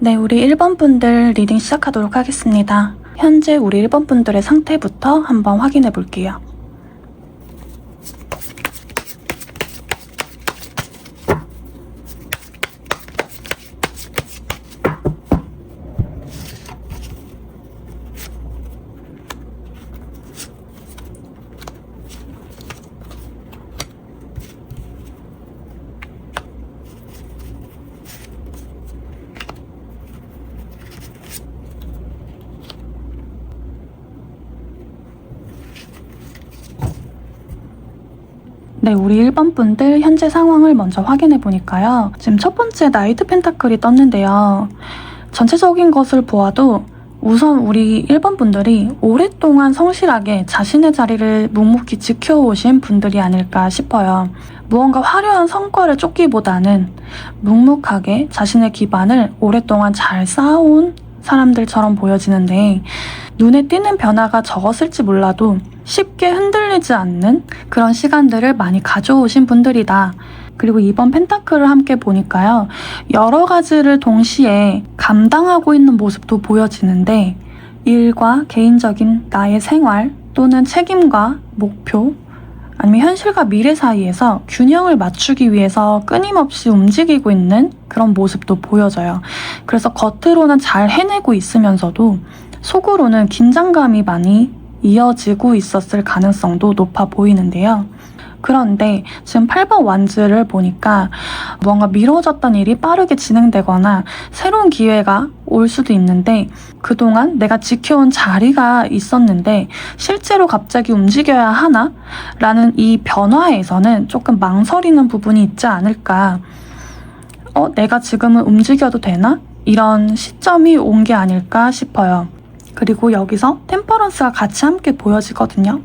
네, 우리 1번 분들 리딩 시작하도록 하겠습니다. 현재 우리 1번 분들의 상태부터 한번 확인해 볼게요. 네, 우리 1번 분들 현재 상황을 먼저 확인해 보니까요. 지금 첫 번째 나이트 펜타클이 떴는데요. 전체적인 것을 보아도 우선 우리 1번 분들이 오랫동안 성실하게 자신의 자리를 묵묵히 지켜오신 분들이 아닐까 싶어요. 무언가 화려한 성과를 쫓기보다는 묵묵하게 자신의 기반을 오랫동안 잘 쌓아온 사람들처럼 보여지는데, 눈에 띄는 변화가 적었을지 몰라도 쉽게 흔들리지 않는 그런 시간들을 많이 가져오신 분들이다. 그리고 이번 펜타클을 함께 보니까요, 여러 가지를 동시에 감당하고 있는 모습도 보여지는데, 일과 개인적인 나의 생활 또는 책임과 목표, 아니면 현실과 미래 사이에서 균형을 맞추기 위해서 끊임없이 움직이고 있는 그런 모습도 보여져요. 그래서 겉으로는 잘 해내고 있으면서도 속으로는 긴장감이 많이 이어지고 있었을 가능성도 높아 보이는데요. 그런데 지금 8번 완즈를 보니까 뭔가 미뤄졌던 일이 빠르게 진행되거나 새로운 기회가 올 수도 있는데, 그동안 내가 지켜온 자리가 있었는데 실제로 갑자기 움직여야 하나? 라는 이 변화에서는 조금 망설이는 부분이 있지 않을까. 내가 지금은 움직여도 되나? 이런 시점이 온 게 아닐까 싶어요. 그리고 여기서 템퍼런스가 같이 함께 보여지거든요.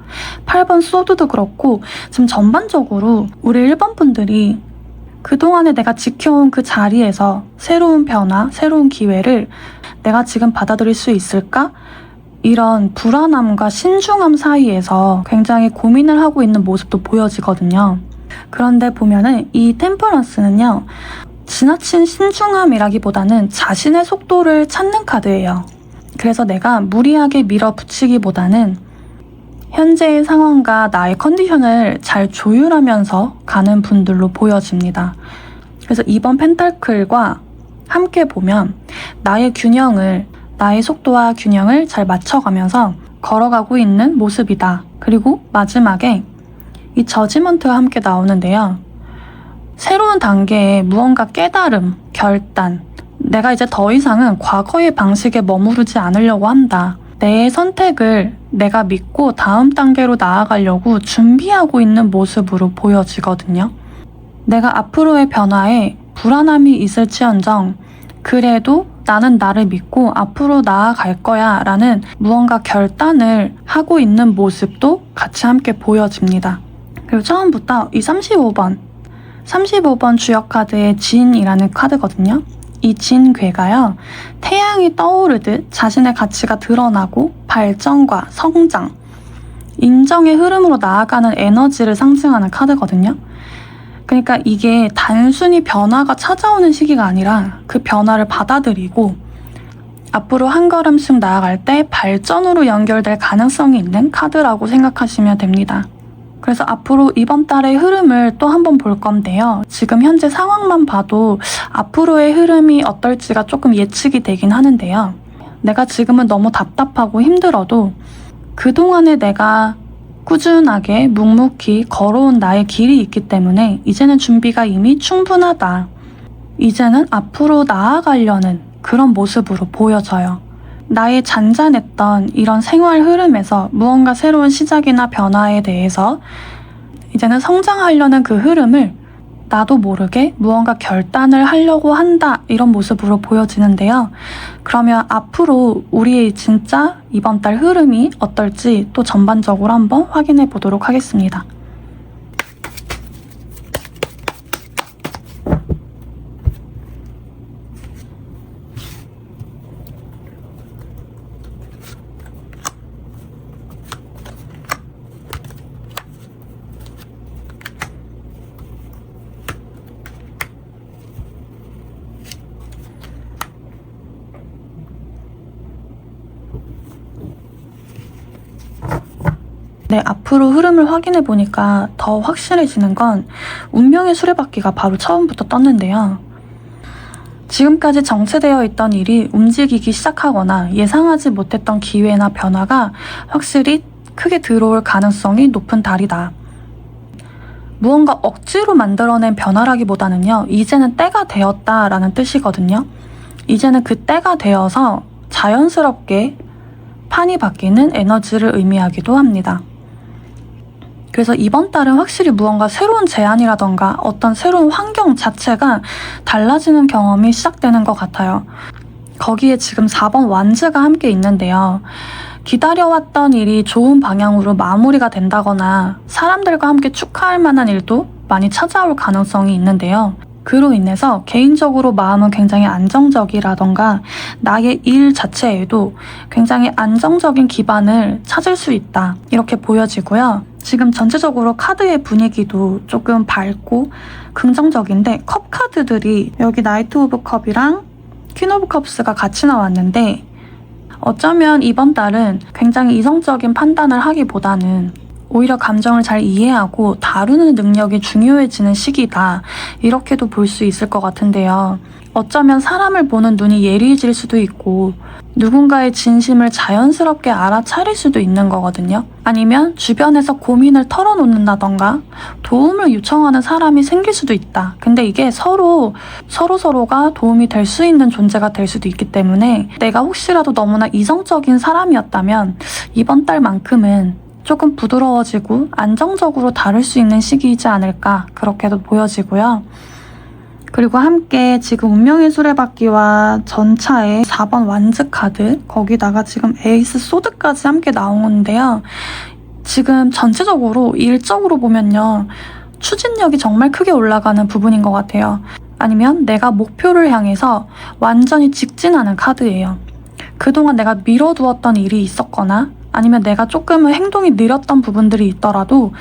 8번 소드도 그렇고 지금 전반적으로 우리 1번 분들이 그동안에 내가 지켜온 그 자리에서 새로운 변화, 새로운 기회를 내가 지금 받아들일 수 있을까? 이런 불안함과 신중함 사이에서 굉장히 고민을 하고 있는 모습도 보여지거든요. 그런데 보면은 이 템퍼런스는요, 지나친 신중함이라기보다는 자신의 속도를 찾는 카드예요. 그래서 내가 무리하게 밀어붙이기보다는 현재의 상황과 나의 컨디션을 잘 조율하면서 가는 분들로 보여집니다. 그래서 이번 펜타클과 함께 보면 나의 속도와 균형을 잘 맞춰가면서 걸어가고 있는 모습이다. 그리고 마지막에 이 저지먼트가 함께 나오는데요. 새로운 단계에 무언가 깨달음, 결단, 내가 이제 더 이상은 과거의 방식에 머무르지 않으려고 한다. 내 선택을 내가 믿고 다음 단계로 나아가려고 준비하고 있는 모습으로 보여지거든요. 내가 앞으로의 변화에 불안함이 있을지언정 그래도 나는 나를 믿고 앞으로 나아갈 거야 라는 무언가 결단을 하고 있는 모습도 같이 함께 보여집니다. 그리고 처음부터 이 35번 주역 카드의 진이라는 카드거든요. 이 진괴가요, 태양이 떠오르듯 자신의 가치가 드러나고 발전과 성장, 인정의 흐름으로 나아가는 에너지를 상징하는 카드거든요. 그러니까 이게 단순히 변화가 찾아오는 시기가 아니라 그 변화를 받아들이고 앞으로 한 걸음씩 나아갈 때 발전으로 연결될 가능성이 있는 카드라고 생각하시면 됩니다. 그래서 앞으로 이번 달의 흐름을 또 한번 볼 건데요. 지금 현재 상황만 봐도 앞으로의 흐름이 어떨지가 조금 예측이 되긴 하는데요. 내가 지금은 너무 답답하고 힘들어도 그동안에 내가 꾸준하게 묵묵히 걸어온 나의 길이 있기 때문에 이제는 준비가 이미 충분하다. 이제는 앞으로 나아가려는 그런 모습으로 보여져요. 나의 잔잔했던 이런 생활 흐름에서 무언가 새로운 시작이나 변화에 대해서 이제는 성장하려는 그 흐름을 나도 모르게 무언가 결단을 하려고 한다, 이런 모습으로 보여지는데요. 그러면 앞으로 우리의 진짜 이번 달 흐름이 어떨지 또 전반적으로 한번 확인해 보도록 하겠습니다. 내 앞으로 흐름을 확인해 보니까 더 확실해지는 건 운명의 수레바퀴가 바로 처음부터 떴는데요. 지금까지 정체되어 있던 일이 움직이기 시작하거나 예상하지 못했던 기회나 변화가 확실히 크게 들어올 가능성이 높은 달이다. 무언가 억지로 만들어낸 변화라기보다는요, 이제는 때가 되었다라는 뜻이거든요. 이제는 그 때가 되어서 자연스럽게 판이 바뀌는 에너지를 의미하기도 합니다. 그래서 이번 달은 확실히 무언가 새로운 제안이라던가 어떤 새로운 환경 자체가 달라지는 경험이 시작되는 것 같아요. 거기에 지금 4번 완즈가 함께 있는데요. 기다려왔던 일이 좋은 방향으로 마무리가 된다거나 사람들과 함께 축하할 만한 일도 많이 찾아올 가능성이 있는데요. 그로 인해서 개인적으로 마음은 굉장히 안정적이라던가 나의 일 자체에도 굉장히 안정적인 기반을 찾을 수 있다, 이렇게 보여지고요. 지금 전체적으로 카드의 분위기도 조금 밝고 긍정적인데 컵 카드들이 여기 나이트 오브 컵이랑 퀸 오브 컵스가 같이 나왔는데 어쩌면 이번 달은 굉장히 이성적인 판단을 하기보다는 오히려 감정을 잘 이해하고 다루는 능력이 중요해지는 시기다, 이렇게도 볼 수 있을 것 같은데요. 어쩌면 사람을 보는 눈이 예리해질 수도 있고 누군가의 진심을 자연스럽게 알아차릴 수도 있는 거거든요. 아니면 주변에서 고민을 털어놓는다던가 도움을 요청하는 사람이 생길 수도 있다. 근데 이게 서로가 도움이 될 수 있는 존재가 될 수도 있기 때문에 내가 혹시라도 너무나 이성적인 사람이었다면 이번 달만큼은 조금 부드러워지고 안정적으로 다룰 수 있는 시기이지 않을까, 그렇게도 보여지고요. 그리고 함께 지금 운명의 수레바퀴와 전차의 4번 완즈 카드, 거기다가 지금 에이스 소드까지 함께 나오는데요. 지금 전체적으로 일적으로 보면요, 추진력이 정말 크게 올라가는 부분인 것 같아요. 아니면 내가 목표를 향해서 완전히 직진하는 카드예요. 그동안 내가 미뤄두었던 일이 있었거나 아니면 내가 조금은 행동이 느렸던 부분들이 있더라도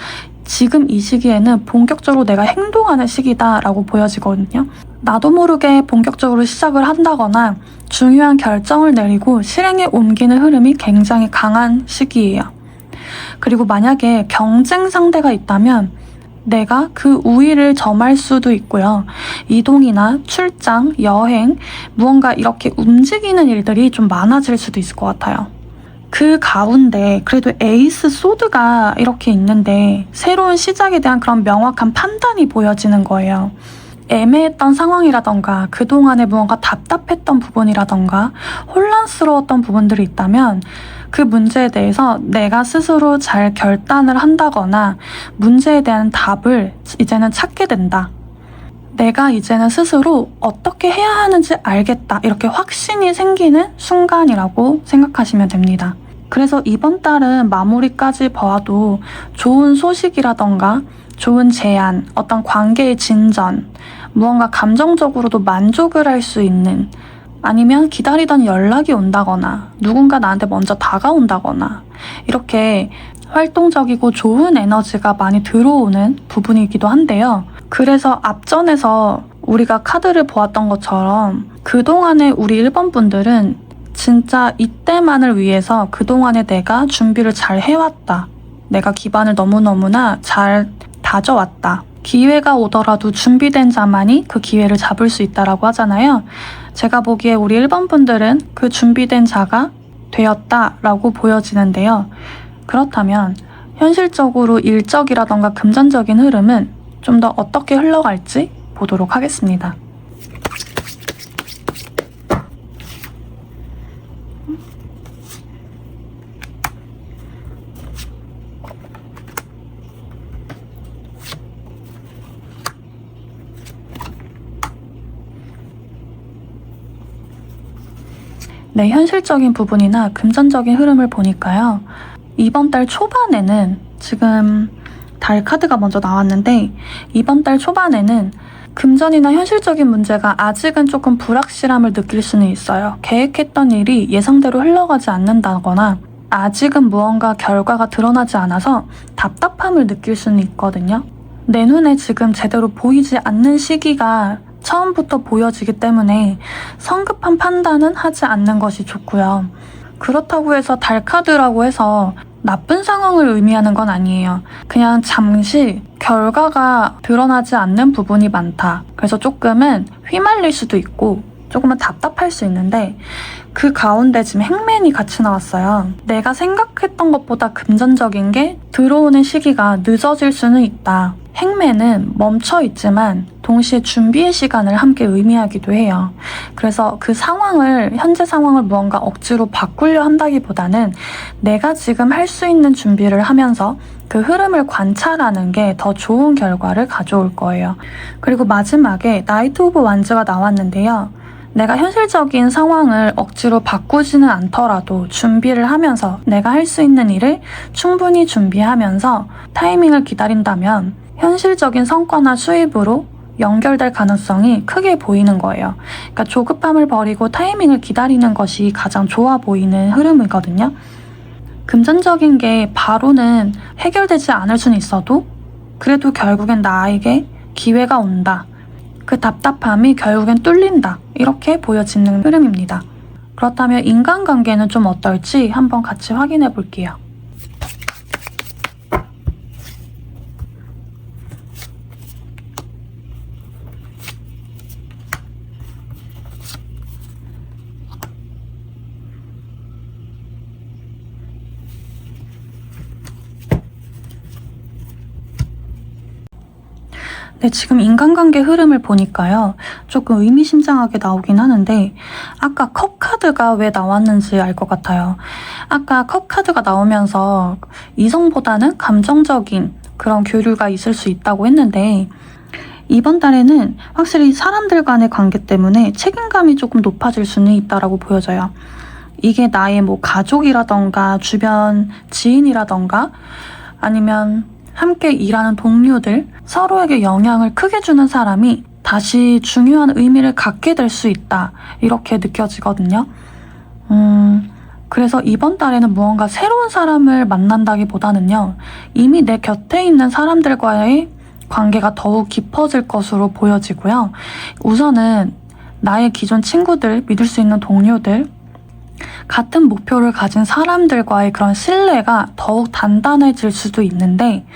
지금 이 시기에는 본격적으로 내가 행동하는 시기다라고 보여지거든요. 나도 모르게 본격적으로 시작을 한다거나 중요한 결정을 내리고 실행에 옮기는 흐름이 굉장히 강한 시기예요. 그리고 만약에 경쟁 상대가 있다면 내가 그 우위를 점할 수도 있고요. 이동이나 출장, 여행, 무언가 이렇게 움직이는 일들이 좀 많아질 수도 있을 것 같아요. 그 가운데 그래도 에이스 소드가 이렇게 있는데 새로운 시작에 대한 그런 명확한 판단이 보여지는 거예요. 애매했던 상황이라던가 그동안에 무언가 답답했던 부분이라던가 혼란스러웠던 부분들이 있다면 그 문제에 대해서 내가 스스로 잘 결단을 한다거나 문제에 대한 답을 이제는 찾게 된다. 내가 이제는 스스로 어떻게 해야 하는지 알겠다, 이렇게 확신이 생기는 순간이라고 생각하시면 됩니다. 그래서 이번 달은 마무리까지 봐도 좋은 소식이라던가 좋은 제안, 어떤 관계의 진전, 무언가 감정적으로도 만족을 할 수 있는, 아니면 기다리던 연락이 온다거나 누군가 나한테 먼저 다가온다거나 이렇게 활동적이고 좋은 에너지가 많이 들어오는 부분이기도 한데요. 그래서 앞전에서 우리가 카드를 보았던 것처럼 그동안에 우리 1번 분들은 진짜 이때만을 위해서 그동안에 내가 준비를 잘 해왔다. 내가 기반을 너무너무나 잘 다져왔다. 기회가 오더라도 준비된 자만이 그 기회를 잡을 수 있다라고 하잖아요. 제가 보기에 우리 1번 분들은 그 준비된 자가 되었다라고 보여지는데요. 그렇다면 현실적으로 일적이라던가 금전적인 흐름은 좀 더 어떻게 흘러갈지 보도록 하겠습니다. 네, 현실적인 부분이나 금전적인 흐름을 보니까요. 이번 달 초반에는 지금 달 카드가 먼저 나왔는데 이번 달 초반에는 금전이나 현실적인 문제가 아직은 조금 불확실함을 느낄 수는 있어요. 계획했던 일이 예상대로 흘러가지 않는다거나 아직은 무언가 결과가 드러나지 않아서 답답함을 느낄 수는 있거든요. 내 눈에 지금 제대로 보이지 않는 시기가 처음부터 보여지기 때문에 성급한 판단은 하지 않는 것이 좋고요. 그렇다고 해서 달 카드라고 해서 나쁜 상황을 의미하는 건 아니에요. 그냥 잠시 결과가 드러나지 않는 부분이 많다. 그래서 조금은 휘말릴 수도 있고 조금은 답답할 수 있는데 그 가운데 지금 행맨이 같이 나왔어요. 내가 생각했던 것보다 금전적인 게 들어오는 시기가 늦어질 수는 있다. 행맨은 멈춰 있지만 동시에 준비의 시간을 함께 의미하기도 해요. 그래서 그 상황을, 현재 상황을 무언가 억지로 바꾸려 한다기보다는 내가 지금 할 수 있는 준비를 하면서 그 흐름을 관찰하는 게 더 좋은 결과를 가져올 거예요. 그리고 마지막에 나이트 오브 완즈가 나왔는데요. 내가 현실적인 상황을 억지로 바꾸지는 않더라도 준비를 하면서 내가 할 수 있는 일을 충분히 준비하면서 타이밍을 기다린다면 현실적인 성과나 수입으로 연결될 가능성이 크게 보이는 거예요. 그러니까 조급함을 버리고 타이밍을 기다리는 것이 가장 좋아 보이는 흐름이거든요. 금전적인 게 바로는 해결되지 않을 수는 있어도 그래도 결국엔 나에게 기회가 온다. 그 답답함이 결국엔 뚫린다. 이렇게 보여지는 흐름입니다. 그렇다면 인간관계는 좀 어떨지 한번 같이 확인해 볼게요. 네, 지금 인간관계 흐름을 보니까요. 조금 의미심장하게 나오긴 하는데 아까 컵 카드가 왜 나왔는지 알 것 같아요. 아까 컵 카드가 나오면서 이성보다는 감정적인 그런 교류가 있을 수 있다고 했는데 이번 달에는 확실히 사람들 간의 관계 때문에 책임감이 조금 높아질 수는 있다라고 보여져요. 이게 나의 뭐 가족이라던가 주변 지인이라던가 아니면 함께 일하는 동료들, 서로에게 영향을 크게 주는 사람이 다시 중요한 의미를 갖게 될 수 있다. 이렇게 느껴지거든요. 그래서 이번 달에는 무언가 새로운 사람을 만난다기보다는요. 이미 내 곁에 있는 사람들과의 관계가 더욱 깊어질 것으로 보여지고요. 우선은 나의 기존 친구들, 믿을 수 있는 동료들, 같은 목표를 가진 사람들과의 그런 신뢰가 더욱 단단해질 수도 있는데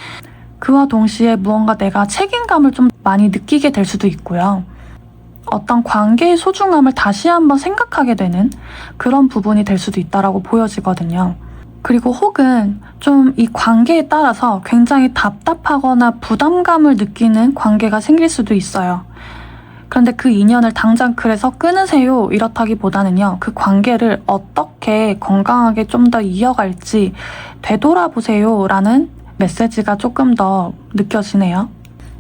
그와 동시에 무언가 내가 책임감을 좀 많이 느끼게 될 수도 있고요. 어떤 관계의 소중함을 다시 한번 생각하게 되는 그런 부분이 될 수도 있다고 보여지거든요. 그리고 혹은 좀 이 관계에 따라서 굉장히 답답하거나 부담감을 느끼는 관계가 생길 수도 있어요. 그런데 그 인연을 당장 그래서 끊으세요 이렇다기보다는요. 그 관계를 어떻게 건강하게 좀 더 이어갈지 되돌아보세요 라는 메시지가 조금 더 느껴지네요.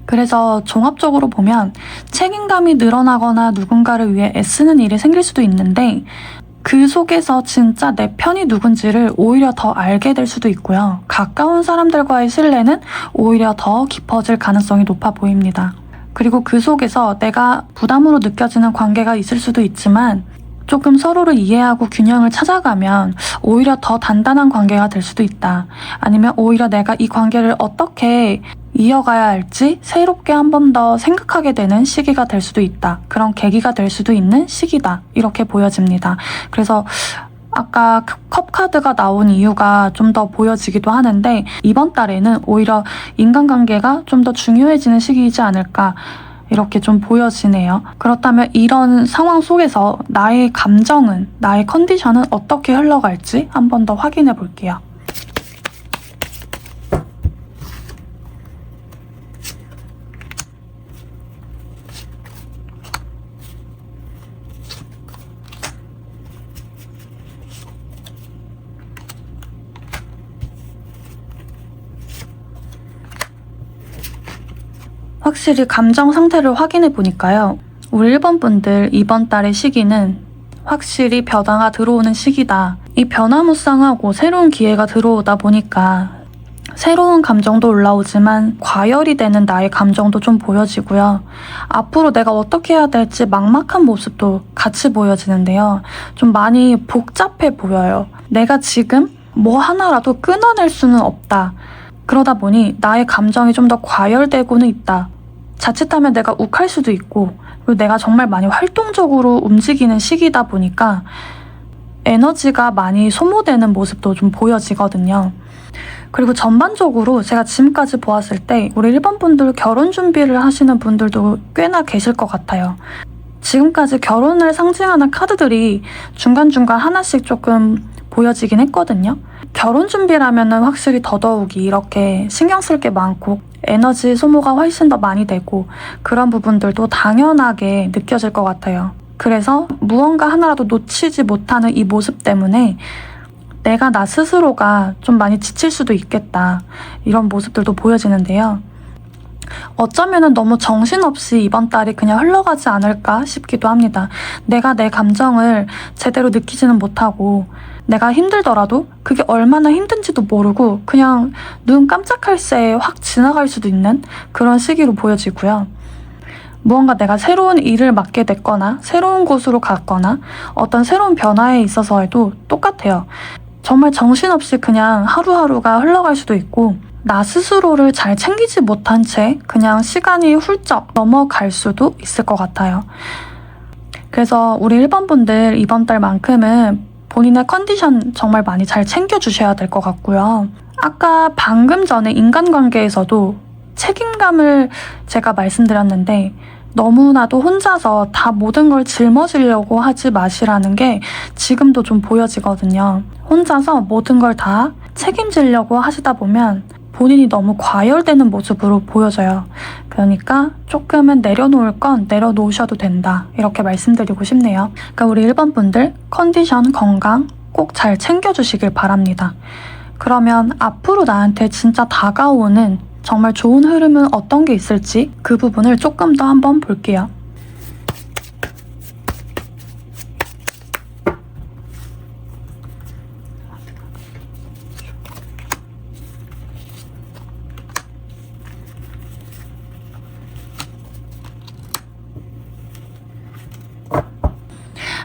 그래서 종합적으로 보면 책임감이 늘어나거나 누군가를 위해 애쓰는 일이 생길 수도 있는데 그 속에서 진짜 내 편이 누군지를 오히려 더 알게 될 수도 있고요. 가까운 사람들과의 신뢰는 오히려 더 깊어질 가능성이 높아 보입니다. 그리고 그 속에서 내가 부담으로 느껴지는 관계가 있을 수도 있지만 조금 서로를 이해하고 균형을 찾아가면 오히려 더 단단한 관계가 될 수도 있다. 아니면 오히려 내가 이 관계를 어떻게 이어가야 할지 새롭게 한 번 더 생각하게 되는 시기가 될 수도 있다. 그런 계기가 될 수도 있는 시기다. 이렇게 보여집니다. 그래서 아까 컵 카드가 나온 이유가 좀 더 보여지기도 하는데 이번 달에는 오히려 인간관계가 좀 더 중요해지는 시기이지 않을까 이렇게 좀 보여지네요. 그렇다면 이런 상황 속에서 나의 감정은, 나의 컨디션은 어떻게 흘러갈지 한 번 더 확인해 볼게요. 확실히 감정 상태를 확인해 보니까요. 우리 1번 분들 이번 달의 시기는 확실히 변화가 들어오는 시기다. 이 변화무쌍하고 새로운 기회가 들어오다 보니까 새로운 감정도 올라오지만 과열이 되는 나의 감정도 좀 보여지고요. 앞으로 내가 어떻게 해야 될지 막막한 모습도 같이 보여지는데요. 좀 많이 복잡해 보여요. 내가 지금 뭐 하나라도 끊어낼 수는 없다. 그러다 보니 나의 감정이 좀 더 과열되고는 있다. 자칫하면 내가 욱할 수도 있고 그리고 내가 정말 많이 활동적으로 움직이는 시기다 보니까 에너지가 많이 소모되는 모습도 좀 보여지거든요. 그리고 전반적으로 제가 지금까지 보았을 때 우리 1번 분들 결혼 준비를 하시는 분들도 꽤나 계실 것 같아요. 지금까지 결혼을 상징하는 카드들이 중간중간 하나씩 조금 보여지긴 했거든요. 결혼 준비라면은 확실히 더더욱이 이렇게 신경 쓸 게 많고 에너지 소모가 훨씬 더 많이 되고 그런 부분들도 당연하게 느껴질 것 같아요. 그래서 무언가 하나라도 놓치지 못하는 이 모습 때문에 내가 나 스스로가 좀 많이 지칠 수도 있겠다. 이런 모습들도 보여지는데요. 어쩌면은 너무 정신없이 이번 달이 그냥 흘러가지 않을까 싶기도 합니다. 내가 내 감정을 제대로 느끼지는 못하고 내가 힘들더라도 그게 얼마나 힘든지도 모르고 그냥 눈 깜짝할 새에 확 지나갈 수도 있는 그런 시기로 보여지고요. 무언가 내가 새로운 일을 맡게 됐거나 새로운 곳으로 갔거나 어떤 새로운 변화에 있어서에도 똑같아요. 정말 정신없이 그냥 하루하루가 흘러갈 수도 있고 나 스스로를 잘 챙기지 못한 채 그냥 시간이 훌쩍 넘어갈 수도 있을 것 같아요. 그래서 우리 1번 분들 이번 달만큼은 본인의 컨디션 정말 많이 잘 챙겨주셔야 될 것 같고요. 아까 방금 전에 인간관계에서도 책임감을 제가 말씀드렸는데 너무나도 혼자서 다 모든 걸 짊어지려고 하지 마시라는 게 지금도 좀 보여지거든요. 혼자서 모든 걸 다 책임지려고 하시다 보면 본인이 너무 과열되는 모습으로 보여져요. 그러니까 조금은 내려놓을 건 내려놓으셔도 된다. 이렇게 말씀드리고 싶네요. 그러니까 우리 1번 분들 컨디션, 건강 꼭 잘 챙겨주시길 바랍니다. 그러면 앞으로 나한테 진짜 다가오는 정말 좋은 흐름은 어떤 게 있을지 그 부분을 조금 더 한번 볼게요.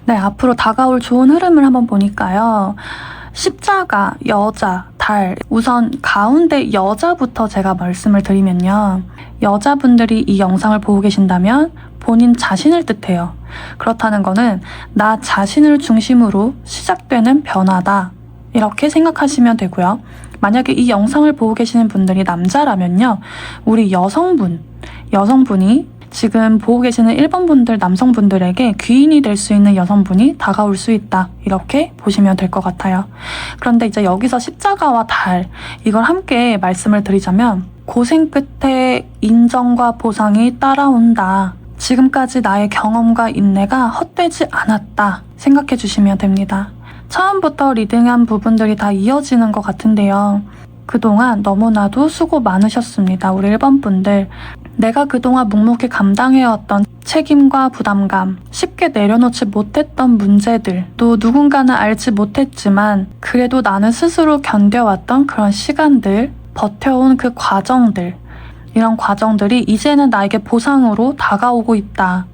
네, 앞으로 다가올 좋은 흐름을 한번 보니까요. 십자가, 여자, 달. 우선 가운데 여자부터 제가 말씀을 드리면요. 여자분들이 이 영상을 보고 계신다면 본인 자신을 뜻해요. 그렇다는 거는 나 자신을 중심으로 시작되는 변화다. 이렇게 생각하시면 되고요. 만약에 이 영상을 보고 계시는 분들이 남자라면요. 우리 여성분이 지금 보고 계시는 1번 분들 남성분들에게 귀인이 될 수 있는 여성분이 다가올 수 있다. 이렇게 보시면 될 것 같아요. 그런데 이제 여기서 십자가와 달 이걸 함께 말씀을 드리자면 고생 끝에 인정과 보상이 따라온다. 지금까지 나의 경험과 인내가 헛되지 않았다. 생각해 주시면 됩니다. 처음부터 리딩한 부분들이 다 이어지는 것 같은데요. 그동안 너무나도 수고 많으셨습니다. 우리 1번 분들. 내가 그동안 묵묵히 감당해왔던 책임과 부담감, 쉽게 내려놓지 못했던 문제들, 또 누군가는 알지 못했지만 그래도 나는 스스로 견뎌왔던 그런 시간들, 버텨온 그 과정들, 이런 과정들이 이제는 나에게 보상으로 다가오고 있다.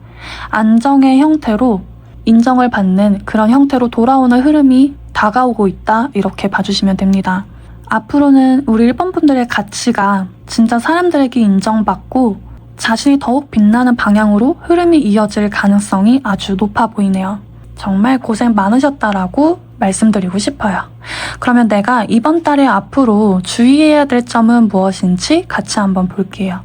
안정의 형태로 인정을 받는 그런 형태로 돌아오는 흐름이 다가오고 있다. 이렇게 봐주시면 됩니다. 앞으로는 우리 1번 분들의 가치가 진짜 사람들에게 인정받고 자신이 더욱 빛나는 방향으로 흐름이 이어질 가능성이 아주 높아 보이네요. 정말 고생 많으셨다라고 말씀드리고 싶어요. 그러면 내가 이번 달에 앞으로 주의해야 될 점은 무엇인지 같이 한번 볼게요.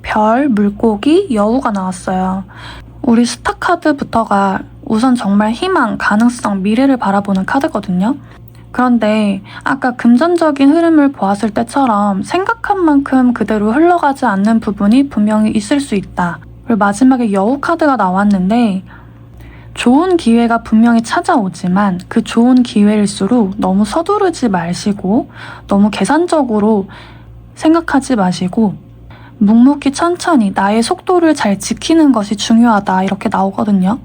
별, 물고기, 여우가 나왔어요. 우리 스타카드부터가 우선 정말 희망, 가능성, 미래를 바라보는 카드거든요. 그런데 아까 금전적인 흐름을 보았을 때처럼 생각한 만큼 그대로 흘러가지 않는 부분이 분명히 있을 수 있다. 그리고 마지막에 여우 카드가 나왔는데 좋은 기회가 분명히 찾아오지만 그 좋은 기회일수록 너무 서두르지 마시고 너무 계산적으로 생각하지 마시고 묵묵히 천천히 나의 속도를 잘 지키는 것이 중요하다 이렇게 나오거든요.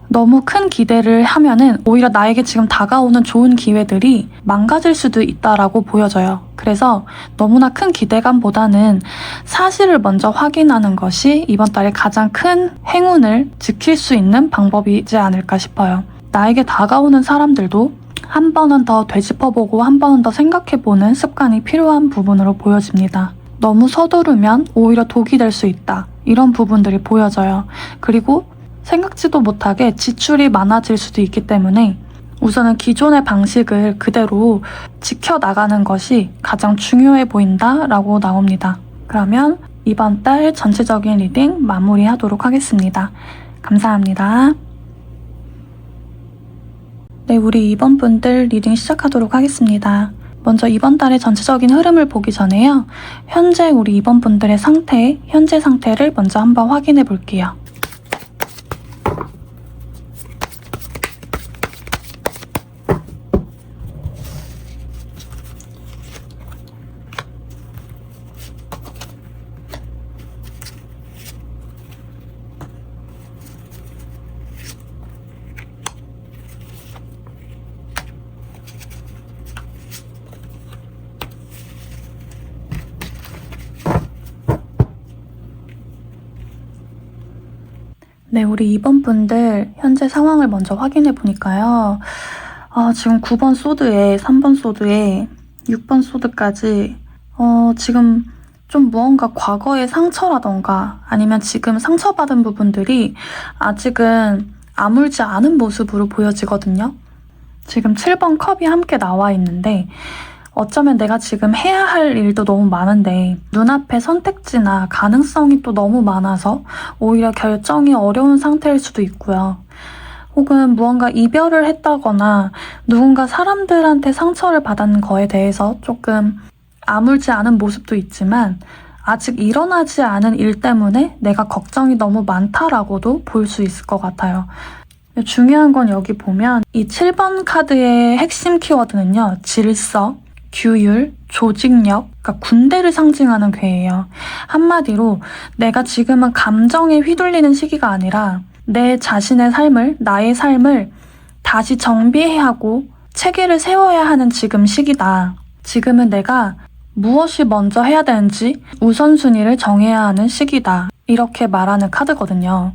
너무 큰 기대를 하면은 오히려 나에게 지금 다가오는 좋은 기회들이 망가질 수도 있다라고 보여져요. 그래서 너무나 큰 기대감보다는 사실을 먼저 확인하는 것이 이번 달에 가장 큰 행운을 지킬 수 있는 방법이지 않을까 싶어요. 나에게 다가오는 사람들도 한 번은 더 되짚어보고 한 번은 더 생각해보는 습관이 필요한 부분으로 보여집니다. 너무 서두르면 오히려 독이 될 수 있다. 이런 부분들이 보여져요. 그리고 생각지도 못하게 지출이 많아질 수도 있기 때문에 우선은 기존의 방식을 그대로 지켜나가는 것이 가장 중요해 보인다라고 나옵니다. 그러면 이번 달 전체적인 리딩 마무리하도록 하겠습니다. 감사합니다. 네, 우리 이번 분들 리딩 시작하도록 하겠습니다. 먼저 이번 달의 전체적인 흐름을 보기 전에요. 현재 우리 이번 분들의 상태, 현재 상태를 먼저 한번 확인해 볼게요. 네, 우리 이번 분들 현재 상황을 먼저 확인해 보니까요. 지금 9번 소드에 3번 소드에 6번 소드까지 지금 좀 무언가 과거의 상처라던가 아니면 지금 상처받은 부분들이 아직은 아물지 않은 모습으로 보여지거든요. 지금 7번 컵이 함께 나와 있는데 어쩌면 내가 지금 해야 할 일도 너무 많은데 눈앞에 선택지나 가능성이 또 너무 많아서 오히려 결정이 어려운 상태일 수도 있고요. 혹은 무언가 이별을 했다거나 누군가 사람들한테 상처를 받은 거에 대해서 조금 아물지 않은 모습도 있지만 아직 일어나지 않은 일 때문에 내가 걱정이 너무 많다라고도 볼 수 있을 것 같아요. 중요한 건 여기 보면 이 7번 카드의 핵심 키워드는요. 질서, 규율, 조직력, 그러니까 군대를 상징하는 괴예요. 한마디로 내가 지금은 감정에 휘둘리는 시기가 아니라 내 자신의 삶을, 나의 삶을 다시 정비해야 하고 체계를 세워야 하는 지금 시기다. 지금은 내가 무엇이 먼저 해야 되는지 우선순위를 정해야 하는 시기다. 이렇게 말하는 카드거든요.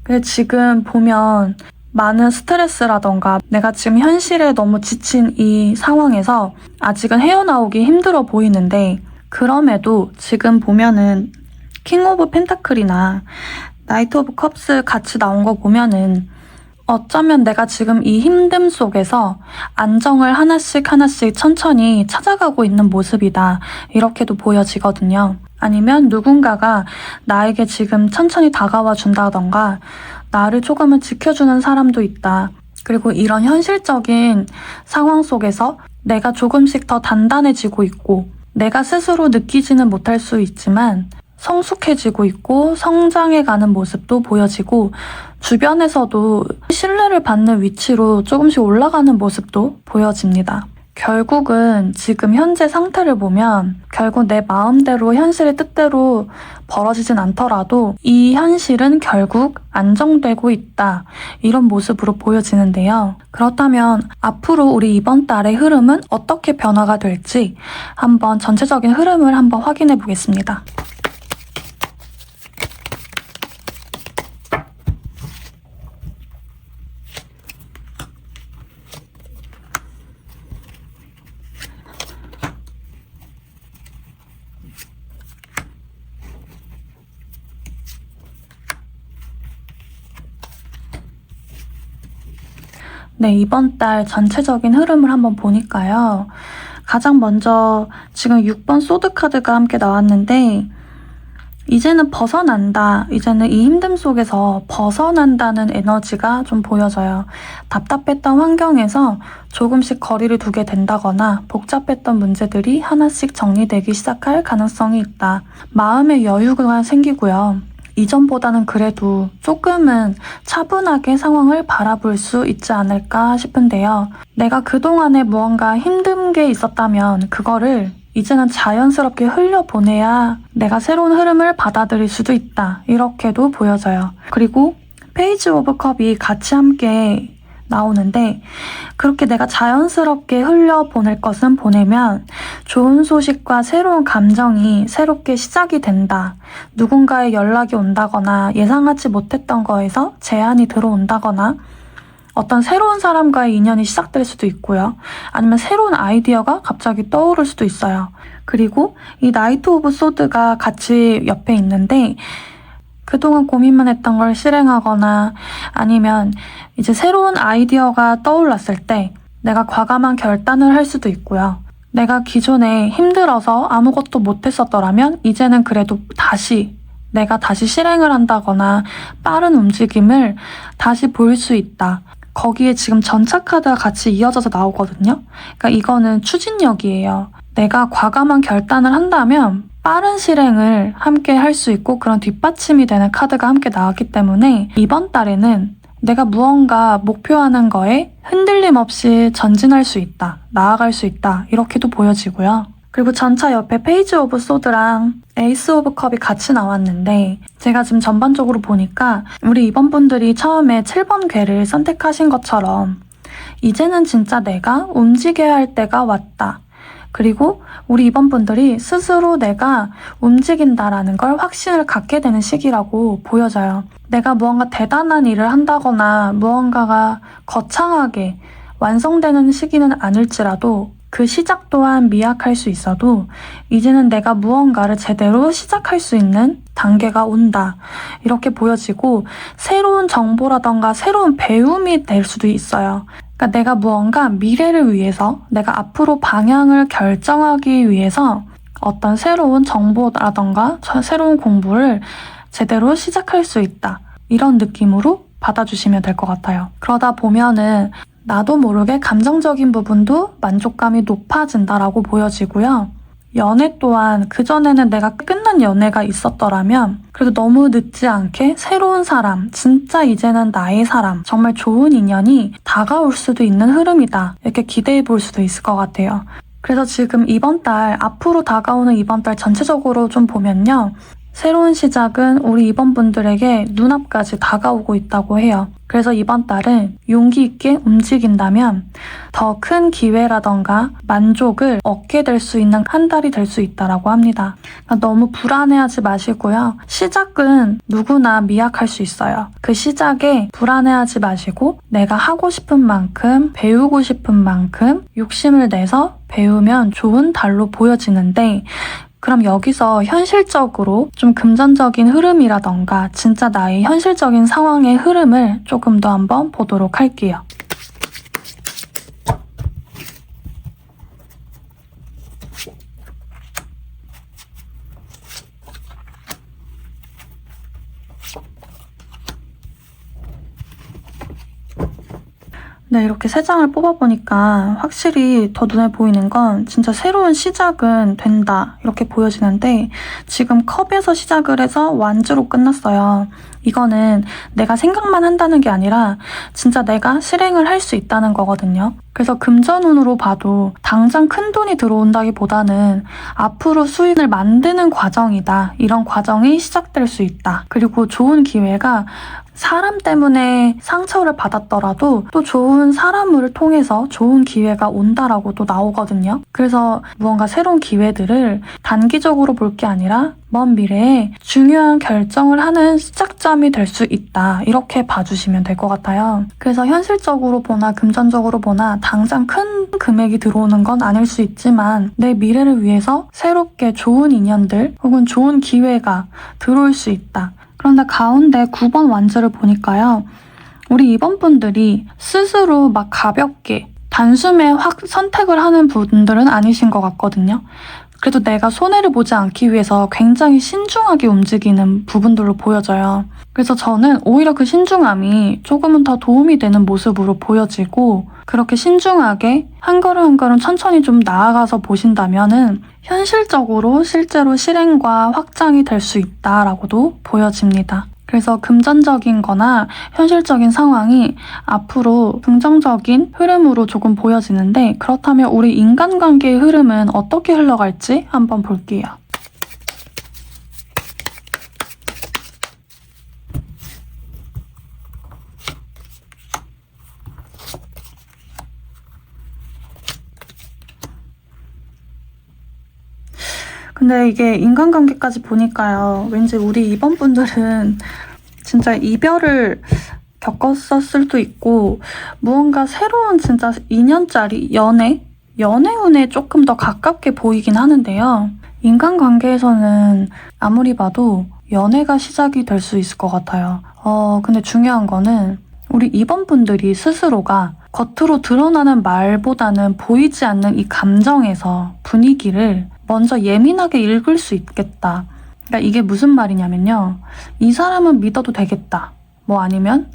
근데 지금 보면 많은 스트레스라던가 내가 지금 현실에 너무 지친 이 상황에서 아직은 헤어나오기 힘들어 보이는데 그럼에도 지금 보면은 킹 오브 펜타클이나 나이트 오브 컵스 같이 나온 거 보면은 어쩌면 내가 지금 이 힘듦 속에서 안정을 하나씩 천천히 찾아가고 있는 모습이다. 이렇게도 보여지거든요. 아니면 누군가가 나에게 지금 천천히 다가와 준다던가 나를 조금은 지켜주는 사람도 있다. 그리고 이런 현실적인 상황 속에서 내가 조금씩 더 단단해지고 있고 내가 스스로 느끼지는 못할 수 있지만 성숙해지고 있고 성장해가는 모습도 보여지고 주변에서도 신뢰를 받는 위치로 조금씩 올라가는 모습도 보여집니다. 결국은 지금 현재 상태를 보면 결국 내 마음대로 현실의 뜻대로 벌어지진 않더라도 이 현실은 결국 안정되고 있다. 이런 모습으로 보여지는데요. 그렇다면 앞으로 우리 이번 달의 흐름은 어떻게 변화가 될지 한번 전체적인 흐름을 한번 확인해 보겠습니다. 네, 이번 달 전체적인 흐름을 한번 보니까요. 가장 먼저 지금 6번 소드 카드가 함께 나왔는데 이제는 벗어난다. 이제는 이 힘듦 속에서 벗어난다는 에너지가 좀 보여져요. 답답했던 환경에서 조금씩 거리를 두게 된다거나 복잡했던 문제들이 하나씩 정리되기 시작할 가능성이 있다. 마음의 여유가 생기고요. 이전보다는 그래도 조금은 차분하게 상황을 바라볼 수 있지 않을까 싶은데요. 내가 그동안에 무언가 힘든 게 있었다면 그거를 이제는 자연스럽게 흘려보내야 내가 새로운 흐름을 받아들일 수도 있다. 이렇게도 보여져요. 그리고 페이지 오브 컵이 같이 함께 나오는데 그렇게 내가 자연스럽게 흘려보낼 것은 보내면 좋은 소식과 새로운 감정이 새롭게 시작이 된다. 누군가의 연락이 온다거나 예상하지 못했던 거에서 제안이 들어온다거나 어떤 새로운 사람과의 인연이 시작될 수도 있고요. 아니면 새로운 아이디어가 갑자기 떠오를 수도 있어요. 그리고 이 나이트 오브 소드가 같이 옆에 있는데 그동안 고민만 했던 걸 실행하거나 아니면 이제 새로운 아이디어가 떠올랐을 때 내가 과감한 결단을 할 수도 있고요. 내가 기존에 힘들어서 아무것도 못했었더라면 이제는 그래도 내가 다시 실행을 한다거나 빠른 움직임을 다시 볼 수 있다. 거기에 지금 전차 카드가 같이 이어져서 나오거든요. 그러니까 이거는 추진력이에요. 내가 과감한 결단을 한다면 빠른 실행을 함께 할 수 있고 그런 뒷받침이 되는 카드가 함께 나왔기 때문에 이번 달에는 내가 무언가 목표하는 거에 흔들림 없이 전진할 수 있다, 나아갈 수 있다 이렇게도 보여지고요. 그리고 전차 옆에 페이지 오브 소드랑 에이스 오브 컵이 같이 나왔는데 제가 지금 전반적으로 보니까 우리 이번 분들이 처음에 7번 궤를 선택하신 것처럼 이제는 진짜 내가 움직여야 할 때가 왔다. 그리고 우리 이번 분들이 스스로 내가 움직인다라는 걸 확신을 갖게 되는 시기라고 보여져요. 내가 무언가 대단한 일을 한다거나 무언가가 거창하게 완성되는 시기는 아닐지라도 그 시작 또한 미약할 수 있어도 이제는 내가 무언가를 제대로 시작할 수 있는 단계가 온다. 이렇게 보여지고 새로운 정보라던가 새로운 배움이 될 수도 있어요. 그러니까 내가 무언가 미래를 위해서 내가 앞으로 방향을 결정하기 위해서 어떤 새로운 정보라던가 새로운 공부를 제대로 시작할 수 있다. 이런 느낌으로 받아주시면 될 것 같아요. 그러다 보면은 나도 모르게 감정적인 부분도 만족감이 높아진다라고 보여지고요. 연애 또한 그전에는 내가 끝난 연애가 있었더라면 그래도 너무 늦지 않게 새로운 사람, 진짜 이제는 나의 사람, 정말 좋은 인연이 다가올 수도 있는 흐름이다. 이렇게 기대해 볼 수도 있을 것 같아요. 그래서 지금 이번 달, 앞으로 다가오는 이번 달 전체적으로 좀 보면요. 새로운 시작은 우리 이번 분들에게 눈앞까지 다가오고 있다고 해요. 그래서 이번 달은 용기 있게 움직인다면 더 큰 기회라던가 만족을 얻게 될 수 있는 한 달이 될 수 있다고 합니다. 그러니까 너무 불안해하지 마시고요. 시작은 누구나 미약할 수 있어요. 그 시작에 불안해하지 마시고 내가 하고 싶은 만큼, 배우고 싶은 만큼 욕심을 내서 배우면 좋은 달로 보여지는데 그럼 여기서 현실적으로 좀 금전적인 흐름이라던가 진짜 나의 현실적인 상황의 흐름을 조금 더 한번 보도록 할게요. 네, 이렇게 세 장을 뽑아보니까 확실히 더 눈에 보이는 건 진짜 새로운 시작은 된다 이렇게 보여지는데 지금 컵에서 시작을 해서 완주로 끝났어요. 이거는 내가 생각만 한다는 게 아니라 진짜 내가 실행을 할 수 있다는 거거든요. 그래서 금전운으로 봐도 당장 큰 돈이 들어온다기보다는 앞으로 수익을 만드는 과정이다. 이런 과정이 시작될 수 있다. 그리고 좋은 기회가 사람 때문에 상처를 받았더라도 또 좋은 사람을 통해서 좋은 기회가 온다라고 또 나오거든요. 그래서 무언가 새로운 기회들을 단기적으로 볼 게 아니라 먼 미래에 중요한 결정을 하는 시작점이 될 수 있다. 이렇게 봐주시면 될 것 같아요. 그래서 현실적으로 보나 금전적으로 보나 당장 큰 금액이 들어오는 건 아닐 수 있지만 내 미래를 위해서 새롭게 좋은 인연들 혹은 좋은 기회가 들어올 수 있다. 그런데 가운데 9번 완즈를 보니까요. 우리 이번 분들이 스스로 막 가볍게 단숨에 확 선택을 하는 분들은 아니신 것 같거든요. 그래도 내가 손해를 보지 않기 위해서 굉장히 신중하게 움직이는 부분들로 보여져요. 그래서 저는 오히려 그 신중함이 조금은 더 도움이 되는 모습으로 보여지고 그렇게 신중하게 한 걸음 한 걸음 천천히 좀 나아가서 보신다면은 현실적으로 실제로 실행과 확장이 될 수 있다라고도 보여집니다. 그래서 금전적인 거나 현실적인 상황이 앞으로 긍정적인 흐름으로 조금 보여지는데 그렇다면 우리 인간관계의 흐름은 어떻게 흘러갈지 한번 볼게요. 근데 이게 인간관계까지 보니까요. 왠지 우리 이번 분들은 진짜 이별을 겪었을 수도 있고 무언가 새로운 진짜 인연짜리 연애운에 조금 더 가깝게 보이긴 하는데요. 인간관계에서는 아무리 봐도 연애가 시작이 될 수 있을 것 같아요. 근데 중요한 거는 우리 2번 분들이 스스로가 겉으로 드러나는 말보다는 보이지 않는 이 감정에서 분위기를 먼저 예민하게 읽을 수 있겠다. 그러니까 이게 무슨 말이냐면요. 이 사람은 믿어도 되겠다. 뭐 아니면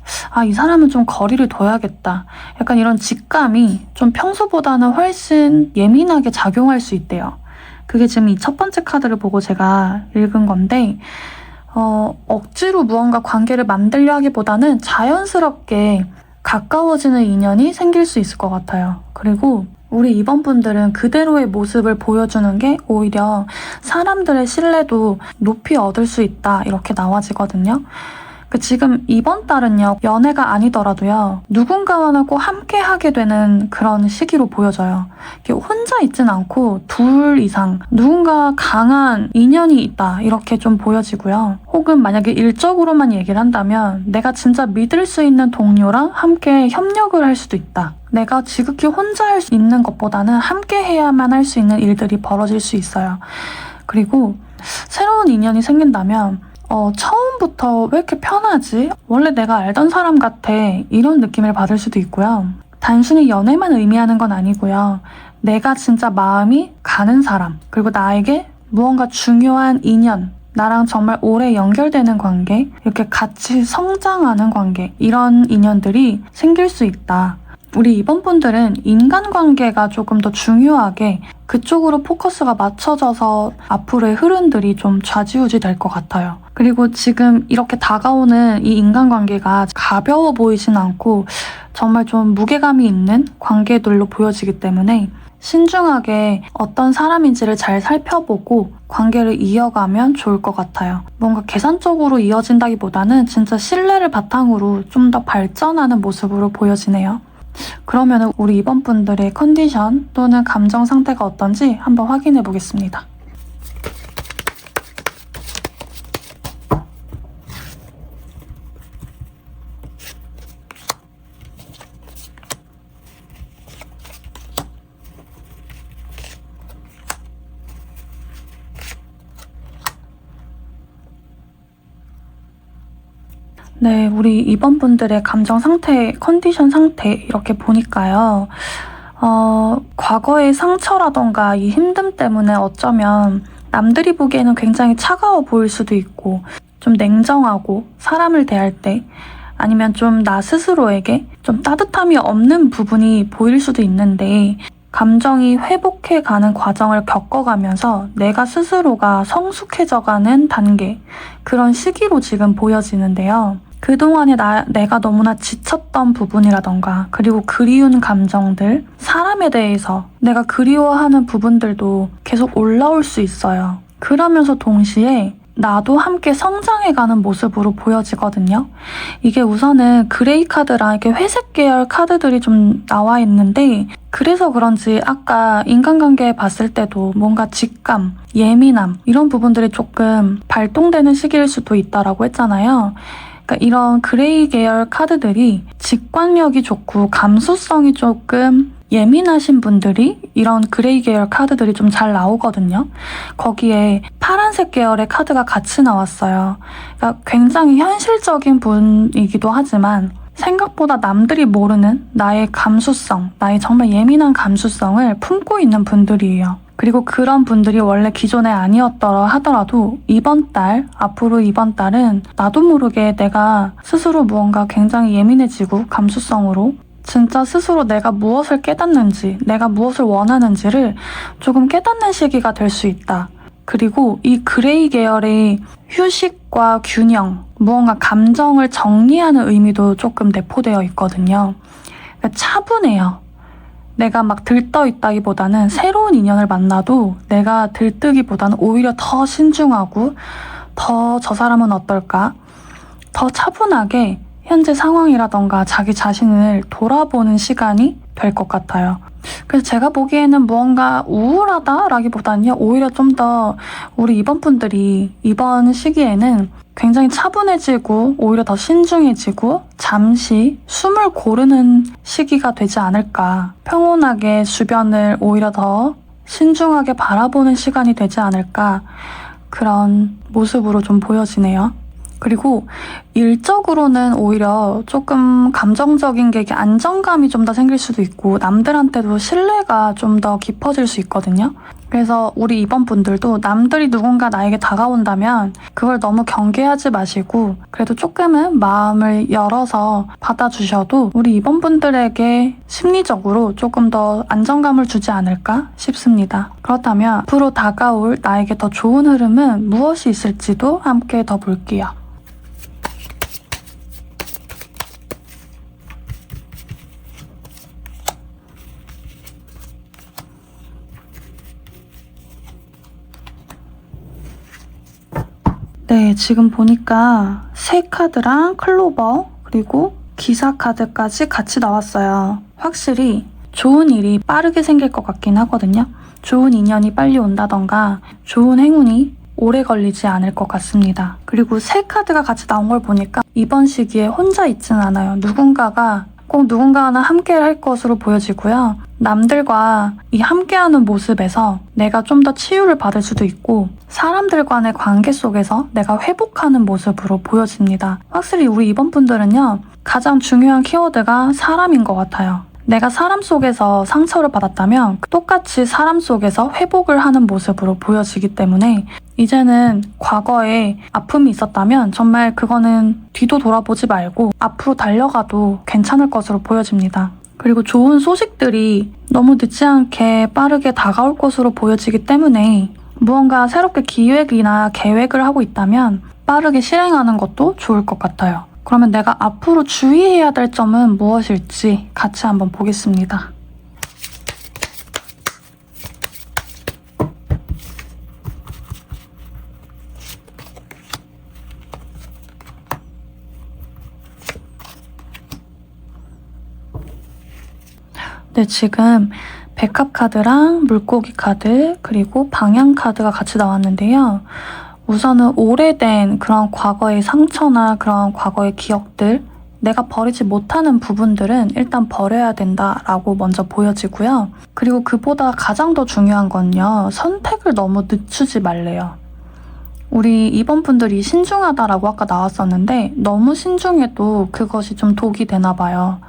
이 사람은 좀 거리를 둬야겠다. 약간 이런 직감이 좀 평소보다는 훨씬 예민하게 작용할 수 있대요. 그게 지금 이 첫 번째 카드를 보고 제가 읽은 건데 억지로 무언가 관계를 만들려 하기보다는 자연스럽게 가까워지는 인연이 생길 수 있을 것 같아요. 그리고 우리 2번 분들은 그대로의 모습을 보여주는 게 오히려 사람들의 신뢰도 높이 얻을 수 있다 이렇게 나와지거든요. 지금 이번 달은요, 연애가 아니더라도요, 누군가와는 꼭 함께 하게 되는 그런 시기로 보여져요. 혼자 있진 않고 둘 이상 누군가 강한 인연이 있다 이렇게 좀 보여지고요. 혹은 만약에 일적으로만 얘기를 한다면 내가 진짜 믿을 수 있는 동료랑 함께 협력을 할 수도 있다. 내가 지극히 혼자 할 수 있는 것보다는 함께 해야만 할 수 있는 일들이 벌어질 수 있어요. 그리고 새로운 인연이 생긴다면 처음부터 왜 이렇게 편하지? 원래 내가 알던 사람 같아. 이런 느낌을 받을 수도 있고요. 단순히 연애만 의미하는 건 아니고요. 내가 진짜 마음이 가는 사람, 그리고 나에게 무언가 중요한 인연, 나랑 정말 오래 연결되는 관계, 이렇게 같이 성장하는 관계, 이런 인연들이 생길 수 있다. 우리 이번 분들은 인간관계가 조금 더 중요하게 그쪽으로 포커스가 맞춰져서 앞으로의 흐름들이 좀 좌지우지 될 것 같아요. 그리고 지금 이렇게 다가오는 이 인간관계가 가벼워 보이진 않고 정말 좀 무게감이 있는 관계들로 보여지기 때문에 신중하게 어떤 사람인지를 잘 살펴보고 관계를 이어가면 좋을 것 같아요. 뭔가 계산적으로 이어진다기보다는 진짜 신뢰를 바탕으로 좀 더 발전하는 모습으로 보여지네요. 그러면 우리 이번 분들의 컨디션 또는 감정 상태가 어떤지 한번 확인해 보겠습니다. 네, 우리 이번 분들의 감정 상태, 컨디션 상태 이렇게 보니까요. 과거의 상처라던가 이 힘듦 때문에 어쩌면 남들이 보기에는 굉장히 차가워 보일 수도 있고 좀 냉정하고 사람을 대할 때 아니면 좀 나 스스로에게 좀 따뜻함이 없는 부분이 보일 수도 있는데 감정이 회복해가는 과정을 겪어가면서 내가 스스로가 성숙해져가는 단계, 그런 시기로 지금 보여지는데요. 그동안에 내가 너무나 지쳤던 부분이라던가 그리고 그리운 감정들, 사람에 대해서 내가 그리워하는 부분들도 계속 올라올 수 있어요. 그러면서 동시에 나도 함께 성장해가는 모습으로 보여지거든요. 이게 우선은 그레이 카드랑 이렇게 회색 계열 카드들이 좀 나와 있는데 그래서 그런지 아까 인간관계 봤을 때도 뭔가 직감, 예민함 이런 부분들이 조금 발동되는 시기일 수도 있다라고 했잖아요. 그러니까 이런 그레이 계열 카드들이 직관력이 좋고 감수성이 조금 예민하신 분들이 이런 그레이 계열 카드들이 좀 잘 나오거든요. 거기에 파란색 계열의 카드가 같이 나왔어요. 그러니까 굉장히 현실적인 분이기도 하지만 생각보다 남들이 모르는 나의 감수성, 나의 정말 예민한 감수성을 품고 있는 분들이에요. 그리고 그런 분들이 원래 기존에 아니었더라 하더라도 앞으로 이번 달은 나도 모르게 내가 스스로 무언가 굉장히 예민해지고 감수성으로 진짜 스스로 내가 무엇을 깨닫는지, 내가 무엇을 원하는지를 조금 깨닫는 시기가 될 수 있다. 그리고 이 그레이 계열의 휴식과 균형, 무언가 감정을 정리하는 의미도 조금 내포되어 있거든요. 그러니까 차분해요. 내가 막 들떠 있다기보다는 새로운 인연을 만나도 내가 들뜨기보다는 오히려 더 신중하고 더 저 사람은 어떨까? 더 차분하게 현재 상황이라던가 자기 자신을 돌아보는 시간이 될 것 같아요. 그래서 제가 보기에는 무언가 우울하다라기보다는요, 오히려 좀 더 우리 2번 분들이 이번 시기에는 굉장히 차분해지고 오히려 더 신중해지고 잠시 숨을 고르는 시기가 되지 않을까. 평온하게 주변을 오히려 더 신중하게 바라보는 시간이 되지 않을까. 그런 모습으로 좀 보여지네요. 그리고 일적으로는 오히려 조금 감정적인 게 이게 안정감이 좀 더 생길 수도 있고 남들한테도 신뢰가 좀 더 깊어질 수 있거든요. 그래서 우리 이번 분들도 남들이 누군가 나에게 다가온다면 그걸 너무 경계하지 마시고 그래도 조금은 마음을 열어서 받아주셔도 우리 이번 분들에게 심리적으로 조금 더 안정감을 주지 않을까 싶습니다. 그렇다면 앞으로 다가올 나에게 더 좋은 흐름은 무엇이 있을지도 함께 더 볼게요. 네, 지금 보니까 새 카드랑 클로버 그리고 기사 카드까지 같이 나왔어요. 확실히 좋은 일이 빠르게 생길 것 같긴 하거든요. 좋은 인연이 빨리 온다던가 좋은 행운이 오래 걸리지 않을 것 같습니다. 그리고 새 카드가 같이 나온 걸 보니까 이번 시기에 혼자 있진 않아요. 누군가가 꼭 누군가는 함께 할 것으로 보여지고요. 남들과 이 함께하는 모습에서 내가 좀 더 치유를 받을 수도 있고 사람들 간의 관계 속에서 내가 회복하는 모습으로 보여집니다. 확실히 우리 이번 분들은요. 가장 중요한 키워드가 사람인 것 같아요. 내가 사람 속에서 상처를 받았다면 똑같이 사람 속에서 회복을 하는 모습으로 보여지기 때문에 이제는 과거에 아픔이 있었다면 정말 그거는 뒤도 돌아보지 말고 앞으로 달려가도 괜찮을 것으로 보여집니다. 그리고 좋은 소식들이 너무 늦지 않게 빠르게 다가올 것으로 보여지기 때문에 무언가 새롭게 기획이나 계획을 하고 있다면 빠르게 실행하는 것도 좋을 것 같아요. 그러면 내가 앞으로 주의해야 될 점은 무엇일지 같이 한번 보겠습니다. 네, 지금 백합 카드랑 물고기 카드 그리고 방향 카드가 같이 나왔는데요. 우선은 오래된 그런 과거의 상처나 그런 과거의 기억들, 내가 버리지 못하는 부분들은 일단 버려야 된다라고 먼저 보여지고요. 그리고 그보다 가장 더 중요한 건요. 선택을 너무 늦추지 말래요. 우리 이번 분들이 신중하다라고 아까 나왔었는데 너무 신중해도 그것이 좀 독이 되나 봐요.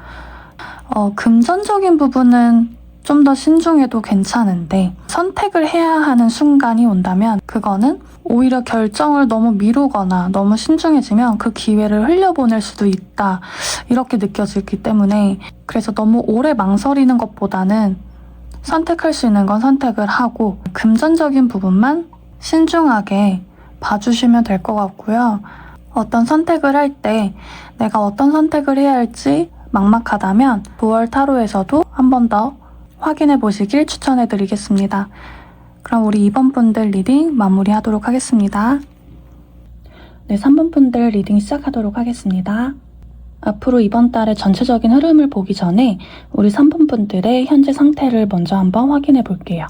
금전적인 부분은 좀 더 신중해도 괜찮은데 선택을 해야 하는 순간이 온다면 그거는 오히려 결정을 너무 미루거나 너무 신중해지면 그 기회를 흘려보낼 수도 있다. 이렇게 느껴지기 때문에 그래서 너무 오래 망설이는 것보다는 선택할 수 있는 건 선택을 하고 금전적인 부분만 신중하게 봐주시면 될 것 같고요. 어떤 선택을 할 때 내가 어떤 선택을 해야 할지 막막하다면 9월 타로에서도 한 번 더 확인해 보시길 추천해 드리겠습니다. 그럼 우리 2번 분들 리딩 마무리하도록 하겠습니다. 네, 3번 분들 리딩 시작하도록 하겠습니다. 앞으로 이번 달의 전체적인 흐름을 보기 전에 우리 3번 분들의 현재 상태를 먼저 한번 확인해 볼게요.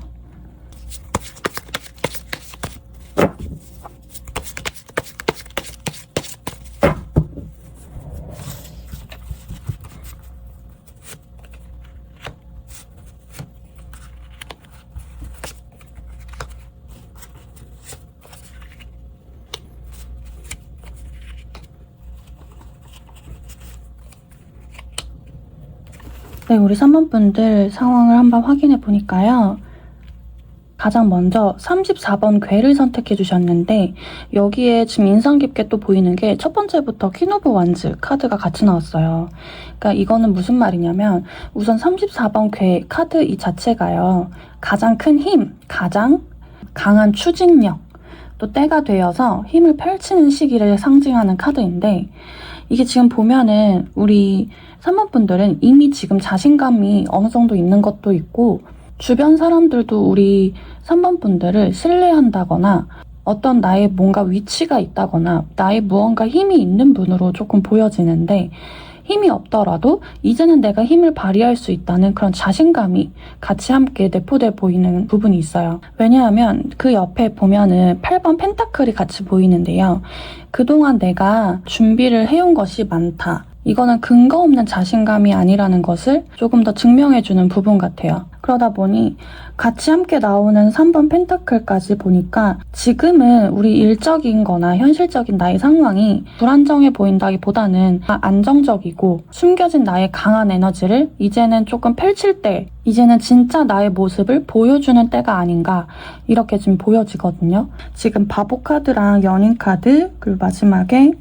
네, 우리 3번 분들 상황을 한번 확인해 보니까요. 가장 먼저 34번 괴를 선택해 주셨는데 여기에 지금 인상 깊게 또 보이는 게 첫 번째부터 퀸 오브 완즈 카드가 같이 나왔어요. 그러니까 이거는 무슨 말이냐면 우선 34번 괴 카드 이 자체가요. 가장 큰 힘, 가장 강한 추진력, 또 때가 되어서 힘을 펼치는 시기를 상징하는 카드인데 이게 지금 보면은 우리 3번 분들은 이미 지금 자신감이 어느 정도 있는 것도 있고 주변 사람들도 우리 3번 분들을 신뢰한다거나 어떤 나의 뭔가 위치가 있다거나 나의 무언가 힘이 있는 분으로 조금 보여지는데 힘이 없더라도 이제는 내가 힘을 발휘할 수 있다는 그런 자신감이 같이 함께 내포돼 보이는 부분이 있어요. 왜냐하면 그 옆에 보면은 8번 펜타클이 같이 보이는데요. 그동안 내가 준비를 해온 것이 많다. 이거는 근거 없는 자신감이 아니라는 것을 조금 더 증명해주는 부분 같아요. 그러다 보니 같이 함께 나오는 3번 펜타클까지 보니까 지금은 우리 일적인 거나 현실적인 나의 상황이 불안정해 보인다기보다는 안정적이고 숨겨진 나의 강한 에너지를 이제는 조금 펼칠 때, 이제는 진짜 나의 모습을 보여주는 때가 아닌가, 이렇게 지금 보여지거든요. 지금 바보 카드랑 연인 카드, 그리고 마지막에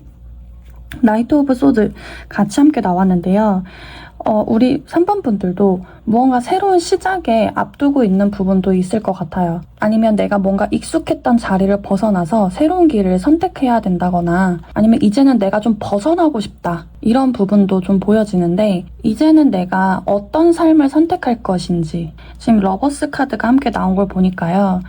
나이트 오브 소드 같이 함께 나왔는데요. 우리 3번 분들도 무언가 새로운 시작에 앞두고 있는 부분도 있을 것 같아요. 아니면 내가 뭔가 익숙했던 자리를 벗어나서 새로운 길을 선택해야 된다거나, 아니면 이제는 내가 좀 벗어나고 싶다, 이런 부분도 좀 보여지는데, 이제는 내가 어떤 삶을 선택할 것인지, 지금 러버스 카드가 함께 나온 걸 보니까요.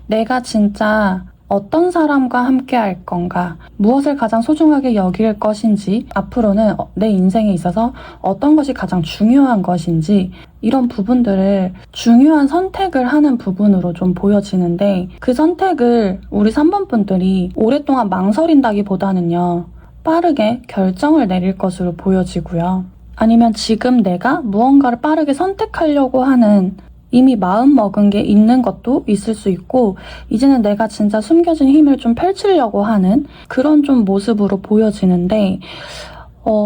내가 진짜 어떤 사람과 함께 할 건가, 무엇을 가장 소중하게 여길 것인지, 앞으로는 내 인생에 있어서 어떤 것이 가장 중요한 것인지, 이런 부분들을 중요한 선택을 하는 부분으로 좀 보여지는데, 그 선택을 우리 3번 분들이 오랫동안 망설인다기보다는요, 빠르게 결정을 내릴 것으로 보여지고요. 아니면 지금 내가 무언가를 빠르게 선택하려고 하는 이미 마음 먹은 게 있는 것도 있을 수 있고, 이제는 내가 진짜 숨겨진 힘을 좀 펼치려고 하는 그런 좀 모습으로 보여지는데,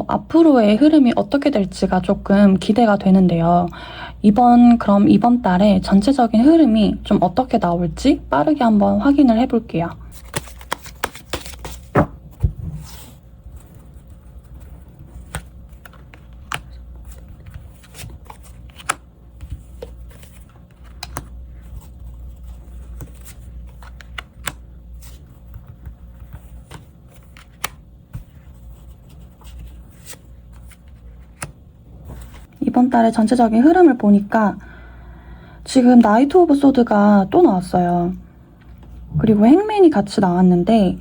앞으로의 흐름이 어떻게 될지가 조금 기대가 되는데요. 그럼 이번 달에 전체적인 흐름이 좀 어떻게 나올지 빠르게 한번 확인을 해볼게요. 이번 달의 전체적인 흐름을 보니까 지금 나이트 오브 소드가 또 나왔어요. 그리고 행맨이 같이 나왔는데,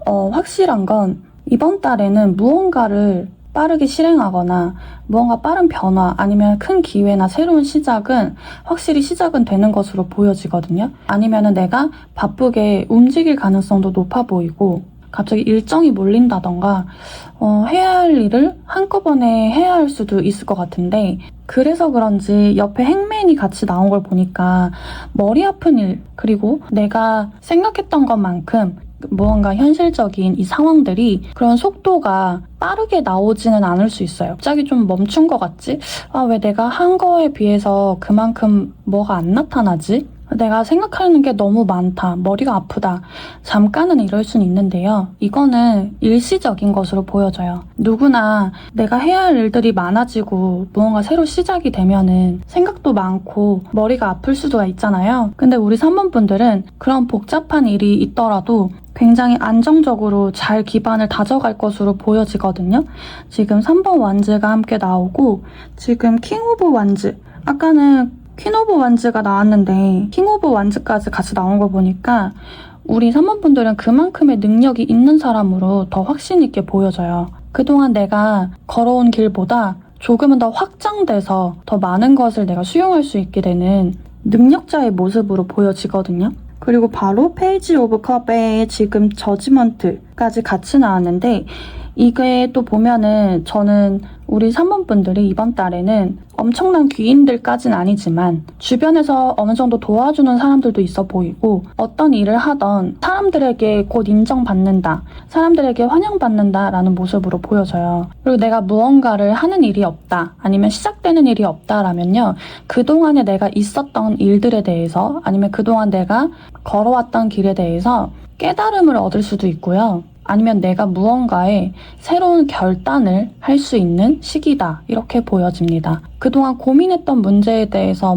확실한 건 이번 달에는 무언가를 빠르게 실행하거나 무언가 빠른 변화, 아니면 큰 기회나 새로운 시작은 확실히 시작은 되는 것으로 보여지거든요. 아니면은 내가 바쁘게 움직일 가능성도 높아 보이고, 갑자기 일정이 몰린다던가 해야 할 일을 한꺼번에 해야 할 수도 있을 것 같은데, 그래서 그런지 옆에 행맨이 같이 나온 걸 보니까 머리 아픈 일, 그리고 내가 생각했던 것만큼 무언가 현실적인 이 상황들이 그런 속도가 빠르게 나오지는 않을 수 있어요. 갑자기 좀 멈춘 것 같지? 왜 내가 한 거에 비해서 그만큼 뭐가 안 나타나지? 내가 생각하는 게 너무 많다, 머리가 아프다, 잠깐은 이럴 수는 있는데요. 이거는 일시적인 것으로 보여져요. 누구나 내가 해야 할 일들이 많아지고 무언가 새로 시작이 되면은 생각도 많고 머리가 아플 수도 있잖아요. 근데 우리 3번 분들은 그런 복잡한 일이 있더라도 굉장히 안정적으로 잘 기반을 다져갈 것으로 보여지거든요. 지금 3번 완즈가 함께 나오고, 지금 킹 오브 완즈, 아까는 퀸 오브 완즈가 나왔는데 킹 오브 완즈까지 같이 나온 거 보니까 우리 3번 분들은 그만큼의 능력이 있는 사람으로 더 확신 있게 보여져요. 그동안 내가 걸어온 길보다 조금은 더 확장돼서 더 많은 것을 내가 수용할 수 있게 되는 능력자의 모습으로 보여지거든요. 그리고 바로 페이지 오브 컵에 지금 저지먼트까지 같이 나왔는데, 이게 또 보면은 저는 우리 3번 분들이 이번 달에는 엄청난 귀인들까지는 아니지만 주변에서 어느 정도 도와주는 사람들도 있어 보이고, 어떤 일을 하던 사람들에게 곧 인정받는다, 사람들에게 환영받는다 라는 모습으로 보여져요. 그리고 내가 무언가를 하는 일이 없다, 아니면 시작되는 일이 없다라면요, 그동안에 내가 있었던 일들에 대해서, 아니면 그동안 내가 걸어왔던 길에 대해서 깨달음을 얻을 수도 있고요. 아니면 내가 무언가에 새로운 결단을 할 수 있는 시기다, 이렇게 보여집니다. 그동안 고민했던 문제에 대해서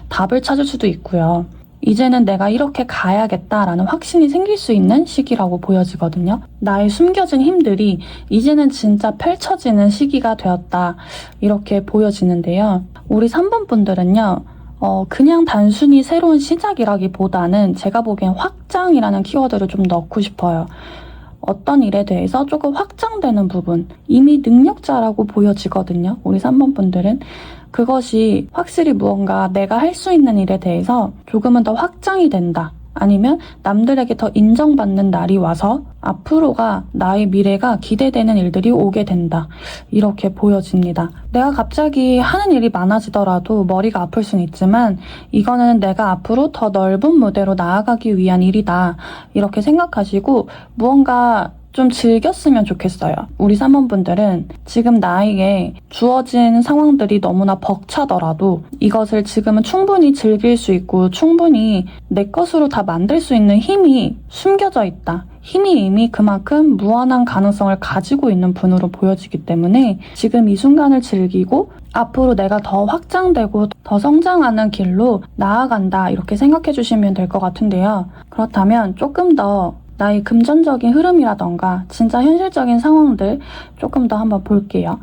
답을 찾을 수도 있고요. 이제는 내가 이렇게 가야겠다라는 확신이 생길 수 있는 시기라고 보여지거든요. 나의 숨겨진 힘들이 이제는 진짜 펼쳐지는 시기가 되었다, 이렇게 보여지는데요. 우리 3번 분들은요, 그냥 단순히 새로운 시작이라기보다는 제가 보기엔 확장이라는 키워드를 좀 넣고 싶어요. 어떤 일에 대해서 조금 확장되는 부분, 이미 능력자라고 보여지거든요. 우리 3번 분들은. 그것이 확실히 무언가 내가 할 수 있는 일에 대해서 조금은 더 확장이 된다. 아니면 남들에게 더 인정받는 날이 와서 앞으로가 나의 미래가 기대되는 일들이 오게 된다. 이렇게 보여집니다. 내가 갑자기 하는 일이 많아지더라도 머리가 아플 수는 있지만 이거는 내가 앞으로 더 넓은 무대로 나아가기 위한 일이다. 이렇게 생각하시고 무언가 좀 즐겼으면 좋겠어요. 우리 3번 분들은 지금 나에게 주어진 상황들이 너무나 벅차더라도 이것을 지금은 충분히 즐길 수 있고 충분히 내 것으로 다 만들 수 있는 힘이 숨겨져 있다. 힘이 이미 그만큼 무한한 가능성을 가지고 있는 분으로 보여지기 때문에 지금 이 순간을 즐기고 앞으로 내가 더 확장되고 더 성장하는 길로 나아간다. 이렇게 생각해 주시면 될 것 같은데요. 그렇다면 조금 더 나의 금전적인 흐름이라던가 진짜 현실적인 상황들 조금 더 한번 볼게요.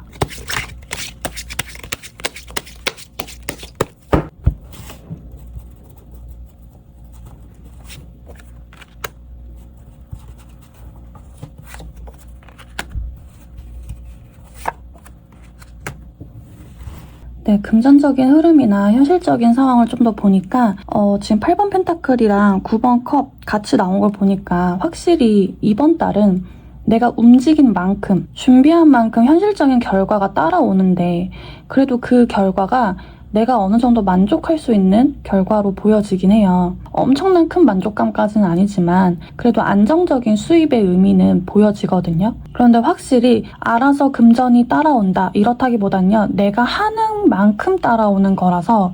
네, 금전적인 흐름이나 현실적인 상황을 좀 더 보니까 지금 8번 펜타클이랑 9번 컵 같이 나온 걸 보니까 확실히 이번 달은 내가 움직인 만큼, 준비한 만큼 현실적인 결과가 따라오는데 그래도 그 결과가 내가 어느 정도 만족할 수 있는 결과로 보여지긴 해요. 엄청난 큰 만족감까지는 아니지만 그래도 안정적인 수입의 의미는 보여지거든요. 그런데 확실히 알아서 금전이 따라온다 이렇다기보단요. 내가 하는 만큼 따라오는 거라서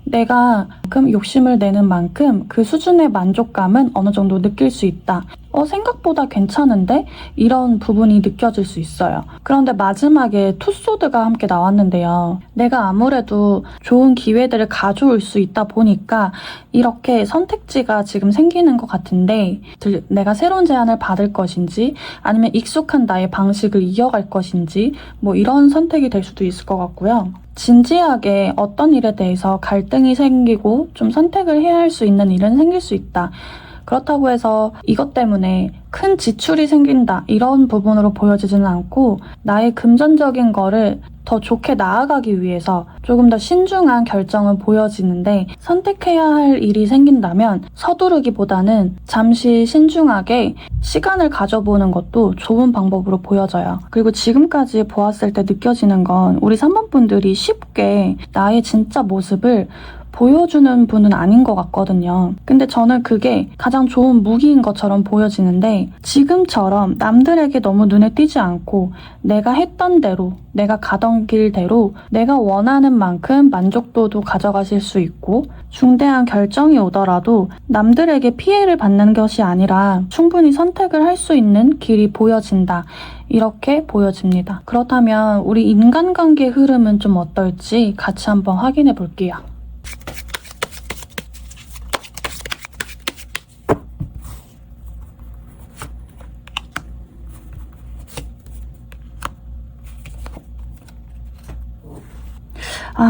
내가 욕심을 내는 만큼 그 수준의 만족감은 어느 정도 느낄 수 있다. 생각보다 괜찮은데? 이런 부분이 느껴질 수 있어요. 그런데 마지막에 투소드가 함께 나왔는데요. 내가 아무래도 좋은 기회들을 가져올 수 있다 보니까 이렇게 선택지가 지금 생기는 것 같은데 내가 새로운 제안을 받을 것인지 아니면 익숙한 나의 방식을 이어갈 것인지 뭐 이런 선택이 될 수도 있을 것 같고요. 진지하게 어떤 일에 대해서 갈등이 생기고 좀 선택을 해야 할 수 있는 일은 생길 수 있다. 그렇다고 해서 이것 때문에 큰 지출이 생긴다 이런 부분으로 보여지지는 않고 나의 금전적인 거를 더 좋게 나아가기 위해서 조금 더 신중한 결정은 보여지는데 선택해야 할 일이 생긴다면 서두르기보다는 잠시 신중하게 시간을 가져보는 것도 좋은 방법으로 보여져요. 그리고 지금까지 보았을 때 느껴지는 건 우리 3번 분들이 쉽게 나의 진짜 모습을 보여주는 분은 아닌 것 같거든요. 근데 저는 그게 가장 좋은 무기인 것처럼 보여지는데 지금처럼 남들에게 너무 눈에 띄지 않고 내가 했던 대로 내가 가던 길대로 내가 원하는 만큼 만족도도 가져가실 수 있고 중대한 결정이 오더라도 남들에게 피해를 받는 것이 아니라 충분히 선택을 할 수 있는 길이 보여진다. 이렇게 보여집니다. 그렇다면 우리 인간관계의 흐름은 좀 어떨지 같이 한번 확인해 볼게요.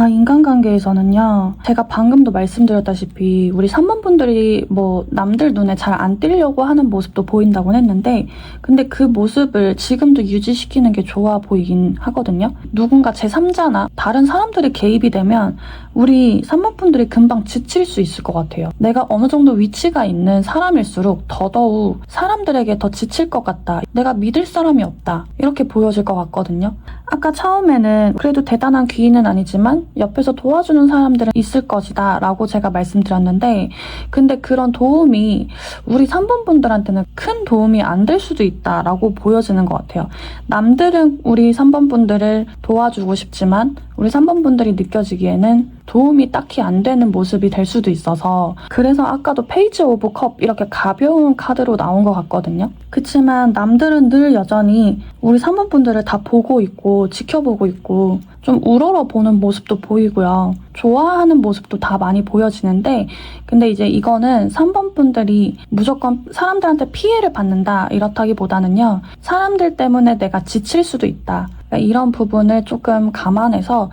인간관계에서는요. 제가 방금도 말씀드렸다시피 우리 3번 분들이 뭐 남들 눈에 잘 안 띄려고 하는 모습도 보인다고 했는데 근데 그 모습을 지금도 유지시키는 게 좋아 보이긴 하거든요. 누군가 제3자나 다른 사람들이 개입이 되면 우리 3번 분들이 금방 지칠 수 있을 것 같아요. 내가 어느 정도 위치가 있는 사람일수록 더더욱 사람들에게 더 지칠 것 같다. 내가 믿을 사람이 없다. 이렇게 보여질 것 같거든요. 아까 처음에는 그래도 대단한 귀인은 아니지만 옆에서 도와주는 사람들은 있을 것이다 라고 제가 말씀드렸는데 근데 그런 도움이 우리 3번 분들한테는 큰 도움이 안 될 수도 있다 라고 보여지는 것 같아요. 남들은 우리 3번 분들을 도와주고 싶지만 우리 3번 분들이 느껴지기에는 도움이 딱히 안 되는 모습이 될 수도 있어서 그래서 아까도 페이지 오브 컵 이렇게 가벼운 카드로 나온 것 같거든요. 그치만 남들은 늘 여전히 우리 3번 분들을 다 보고 있고 지켜보고 있고 좀 우러러 보는 모습도 보이고요. 좋아하는 모습도 다 많이 보여지는데 근데 이제 이거는 3번 분들이 무조건 사람들한테 피해를 받는다 이렇다기보다는요. 사람들 때문에 내가 지칠 수도 있다. 그러니까 이런 부분을 조금 감안해서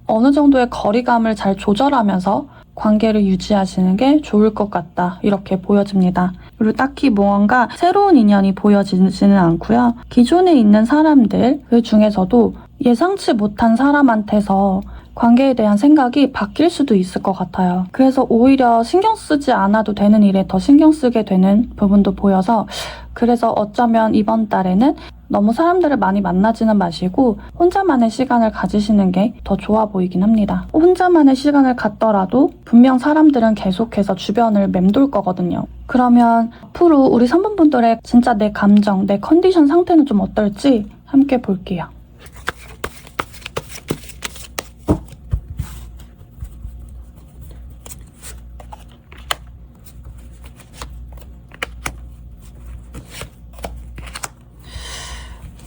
어느 정도의 거리감을 잘 조절하면서 관계를 유지하시는 게 좋을 것 같다. 이렇게 보여집니다. 그리고 딱히 뭔가 새로운 인연이 보여지지는 않고요. 기존에 있는 사람들 그 중에서도 예상치 못한 사람한테서 관계에 대한 생각이 바뀔 수도 있을 것 같아요. 그래서 오히려 신경 쓰지 않아도 되는 일에 더 신경 쓰게 되는 부분도 보여서 그래서 어쩌면 이번 달에는 너무 사람들을 많이 만나지는 마시고 혼자만의 시간을 가지시는 게 더 좋아 보이긴 합니다. 혼자만의 시간을 갖더라도 분명 사람들은 계속해서 주변을 맴돌 거거든요. 그러면 앞으로 우리 3번분들의 진짜 내 감정, 내 컨디션 상태는 좀 어떨지 함께 볼게요.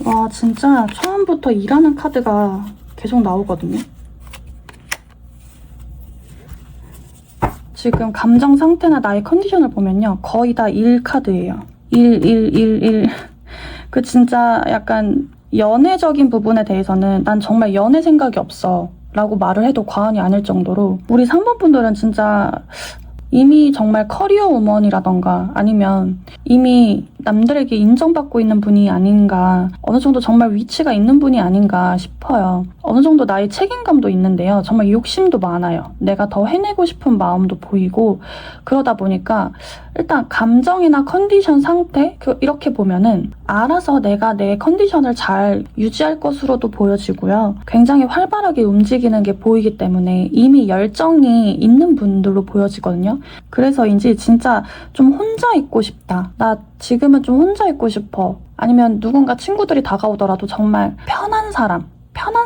와, 진짜 처음부터 일하는 카드가 계속 나오거든요. 지금 감정 상태나 나의 컨디션을 보면요. 거의 다 일 카드예요. 일. 그 진짜 약간 연애적인 부분에 대해서는 난 정말 연애 생각이 없어 라고 말을 해도 과언이 아닐 정도로 우리 3번 분들은 진짜 이미 정말 커리어 우먼이라던가 아니면 이미 남들에게 인정받고 있는 분이 아닌가, 어느 정도 정말 위치가 있는 분이 아닌가 싶어요. 어느 정도 나의 책임감도 있는데요. 정말 욕심도 많아요. 내가 더 해내고 싶은 마음도 보이고 그러다 보니까 일단 감정이나 컨디션 상태 이렇게 보면은 알아서 내가 내 컨디션을 잘 유지할 것으로도 보여지고요. 굉장히 활발하게 움직이는 게 보이기 때문에 이미 열정이 있는 분들로 보여지거든요. 그래서인지 진짜 좀 혼자 있고 싶다. 나 지금은 좀 혼자 있고 싶어. 아니면 누군가 친구들이 다가오더라도 정말 편한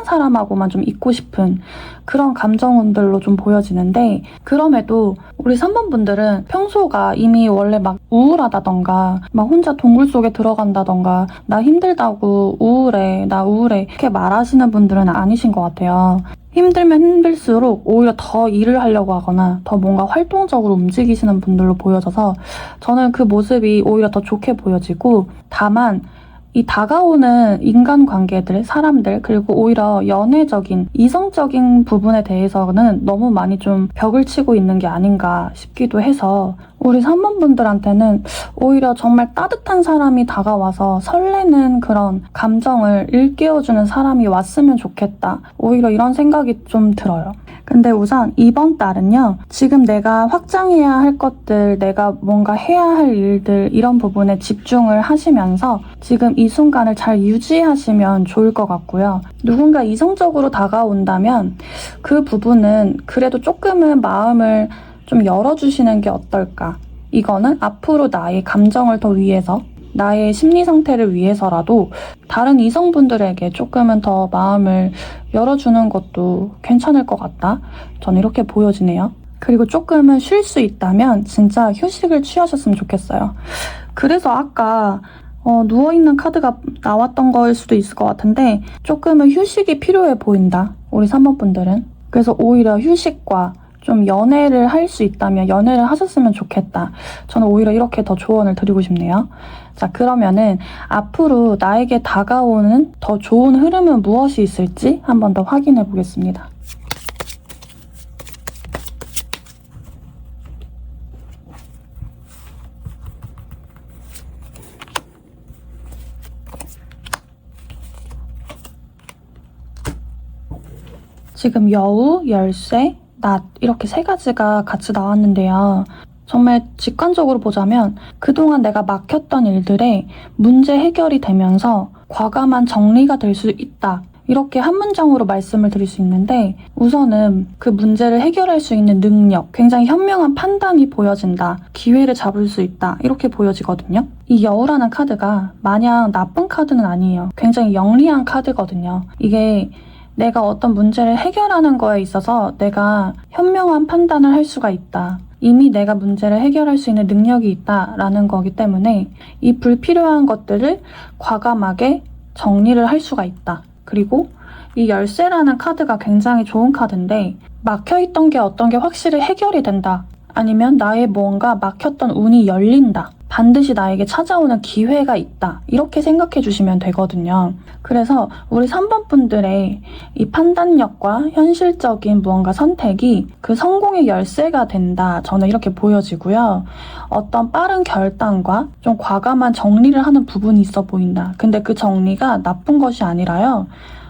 사람하고만 좀 있고 싶은 그런 감정들로 좀 보여지는데, 그럼에도 우리 3번 분들은 평소가 이미 원래 막 우울하다던가 막 혼자 동굴 속에 들어간다던가 나 힘들다고 나 우울해 이렇게 말하시는 분들은 아니신 것 같아요. 힘들면 힘들수록 오히려 더 일을 하려고 하거나 더 뭔가 활동적으로 움직이시는 분들로 보여져서 저는 그 모습이 오히려 더 좋게 보여지고, 다만 이 다가오는 인간관계들, 사람들, 그리고 오히려 연애적인, 이성적인 부분에 대해서는 너무 많이 좀 벽을 치고 있는 게 아닌가 싶기도 해서 우리 3번 분들한테는 오히려 정말 따뜻한 사람이 다가와서 설레는 그런 감정을 일깨워주는 사람이 왔으면 좋겠다. 오히려 이런 생각이 좀 들어요. 근데 우선 이번 달은요, 지금 내가 확장해야 할 것들, 내가 뭔가 해야 할 일들, 이런 부분에 집중을 하시면서 지금 이 순간을 잘 유지하시면 좋을 것 같고요. 누군가 이성적으로 다가온다면 그 부분은 그래도 조금은 마음을 좀 열어주시는 게 어떨까. 이거는 앞으로 나의 감정을 더 위해서, 나의 심리 상태를 위해서라도 다른 이성분들에게 조금은 더 마음을 열어주는 것도 괜찮을 것 같다. 저는 이렇게 보여지네요. 그리고 조금은 쉴 수 있다면 진짜 휴식을 취하셨으면 좋겠어요. 그래서 아까 누워있는 카드가 나왔던 거일 수도 있을 것 같은데 조금은 휴식이 필요해 보인다. 우리 3번 분들은. 그래서 오히려 휴식과 좀 연애를 할 수 있다면 연애를 하셨으면 좋겠다. 저는 오히려 이렇게 더 조언을 드리고 싶네요. 자, 그러면은 앞으로 나에게 다가오는 더 좋은 흐름은 무엇이 있을지 한번 더 확인해 보겠습니다. 지금 여우, 열쇠, 낫 이렇게 세 가지가 같이 나왔는데요. 정말 직관적으로 보자면 그동안 내가 막혔던 일들에 문제 해결이 되면서 과감한 정리가 될 수 있다. 이렇게 한 문장으로 말씀을 드릴 수 있는데, 우선은 그 문제를 해결할 수 있는 능력, 굉장히 현명한 판단이 보여진다. 기회를 잡을 수 있다. 이렇게 보여지거든요. 이 여우라는 카드가 마냥 나쁜 카드는 아니에요. 굉장히 영리한 카드거든요. 이게 내가 어떤 문제를 해결하는 거에 있어서 내가 현명한 판단을 할 수가 있다. 이미 내가 문제를 해결할 수 있는 능력이 있다라는 거기 때문에 이 불필요한 것들을 과감하게 정리를 할 수가 있다. 그리고 이 열쇠라는 카드가 굉장히 좋은 카드인데, 막혀있던 게 어떤 게 확실히 해결이 된다. 아니면 나의 뭔가 막혔던 운이 열린다. 반드시 나에게 찾아오는 기회가 있다. 이렇게 생각해 주시면 되거든요. 그래서 우리 3번 분들의 이 판단력과 현실적인 무언가 선택이 그 성공의 열쇠가 된다. 저는 이렇게 보여지고요. 어떤 빠른 결단과 좀 과감한 정리를 하는 부분이 있어 보인다. 근데 그 정리가 나쁜 것이 아니라요.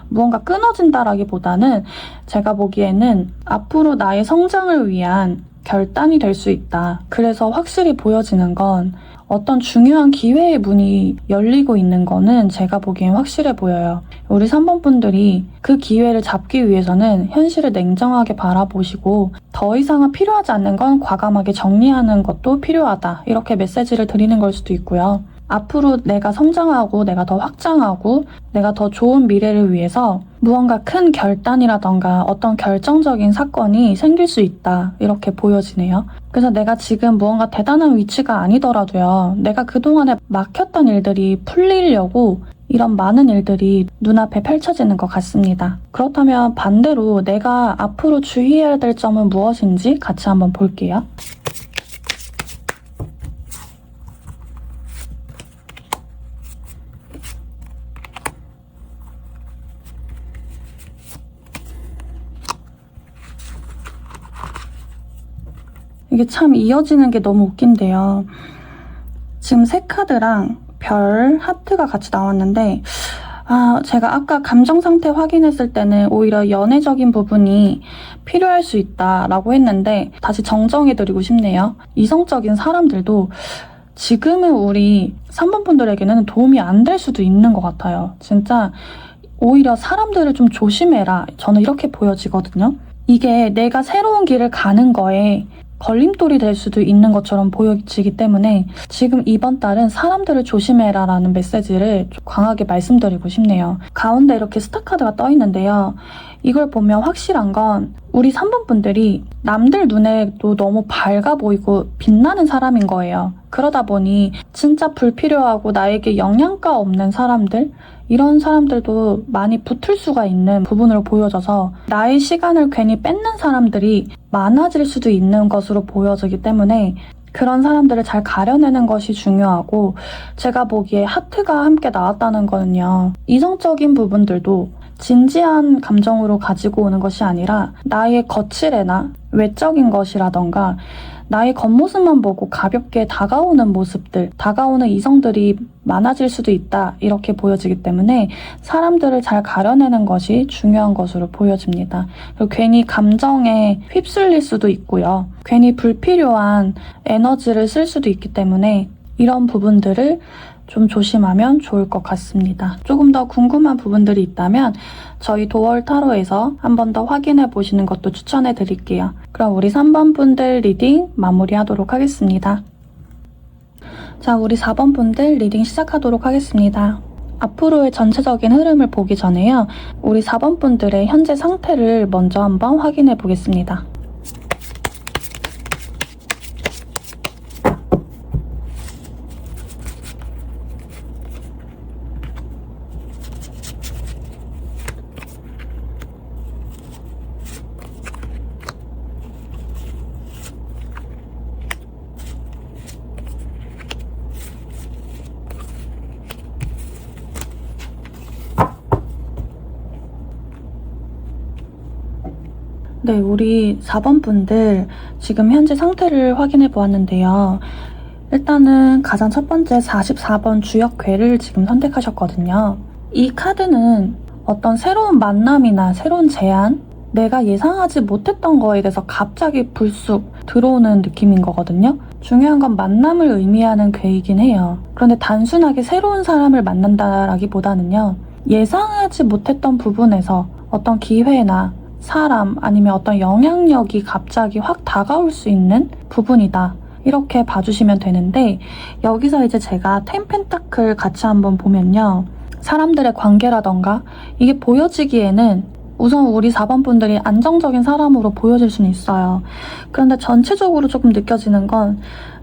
무언가 끊어진다라기보다는 제가 보기에는 앞으로 나의 성장을 위한 결단이 될 수 있다. 그래서 확실히 보여지는 건 어떤 중요한 기회의 문이 열리고 있는 거는 제가 보기엔 확실해 보여요. 우리 3번 분들이 그 기회를 잡기 위해서는 현실을 냉정하게 바라보시고 더 이상은 필요하지 않는 건 과감하게 정리하는 것도 필요하다. 이렇게 메시지를 드리는 걸 수도 있고요. 앞으로 내가 성장하고 내가 더 확장하고 내가 더 좋은 미래를 위해서 무언가 큰 결단이라던가 어떤 결정적인 사건이 생길 수 있다. 이렇게 보여지네요. 그래서 내가 지금 무언가 대단한 위치가 아니더라도요. 내가 그동안에 막혔던 일들이 풀리려고 이런 많은 일들이 눈앞에 펼쳐지는 것 같습니다. 그렇다면 반대로 내가 앞으로 주의해야 될 점은 무엇인지 같이 한번 볼게요. 이게 참 이어지는 게 너무 웃긴데요. 지금 새 카드랑 별, 하트가 같이 나왔는데 제가 아까 감정 상태 확인했을 때는 오히려 연애적인 부분이 필요할 수 있다라고 했는데 다시 정정해드리고 싶네요. 이성적인 사람들도 지금은 우리 3번 분들에게는 도움이 안 될 수도 있는 것 같아요. 진짜 오히려 사람들을 좀 조심해라. 저는 이렇게 보여지거든요. 이게 내가 새로운 길을 가는 거에 걸림돌이 될 수도 있는 것처럼 보여지기 때문에 지금 이번 달은 사람들을 조심해라 라는 메시지를 좀 강하게 말씀드리고 싶네요. 가운데 이렇게 스타 카드가 떠 있는데요. 이걸 보면 확실한 건 우리 3번 분들이 남들 눈에도 너무 밝아 보이고 빛나는 사람인 거예요. 그러다 보니 진짜 불필요하고 나에게 영양가 없는 사람들, 이런 사람들도 많이 붙을 수가 있는 부분으로 보여져서 나의 시간을 괜히 뺏는 사람들이 많아질 수도 있는 것으로 보여지기 때문에 그런 사람들을 잘 가려내는 것이 중요하고, 제가 보기에 하트가 함께 나왔다는 거는요. 이성적인 부분들도 진지한 감정으로 가지고 오는 것이 아니라 나의 거칠애나 외적인 것이라던가 나의 겉모습만 보고 가볍게 다가오는 모습들, 다가오는 이성들이 많아질 수도 있다. 이렇게 보여지기 때문에 사람들을 잘 가려내는 것이 중요한 것으로 보여집니다. 그리고 괜히 감정에 휩쓸릴 수도 있고요. 괜히 불필요한 에너지를 쓸 수도 있기 때문에 이런 부분들을 좀 조심하면 좋을 것 같습니다. 조금 더 궁금한 부분들이 있다면 저희 도월 타로에서 한 번 더 확인해 보시는 것도 추천해 드릴게요. 그럼 우리 3번 분들 리딩 마무리하도록 하겠습니다. 자, 우리 4번 분들 리딩 시작하도록 하겠습니다. 앞으로의 전체적인 흐름을 보기 전에요. 우리 4번 분들의 현재 상태를 먼저 한번 확인해 보겠습니다. 네, 우리 4번 분들 지금 현재 상태를 확인해 보았는데요. 일단은 가장 첫 번째 44번 주역괴를 지금 선택하셨거든요. 이 카드는 어떤 새로운 만남이나 새로운 제안, 내가 예상하지 못했던 거에 대해서 갑자기 불쑥 들어오는 느낌인 거거든요. 중요한 건 만남을 의미하는 괴이긴 해요. 그런데 단순하게 새로운 사람을 만난다라기보다는요. 예상하지 못했던 부분에서 어떤 기회나 사람 아니면 어떤 영향력이 갑자기 확 다가올 수 있는 부분이다. 이렇게 봐주시면 되는데, 여기서 이제 제가 10 펜타클 같이 한번 보면요. 사람들의 관계라던가 이게 보여지기에는 우선 우리 4번 분들이 안정적인 사람으로 보여질 수는 있어요. 그런데 전체적으로 조금 느껴지는 건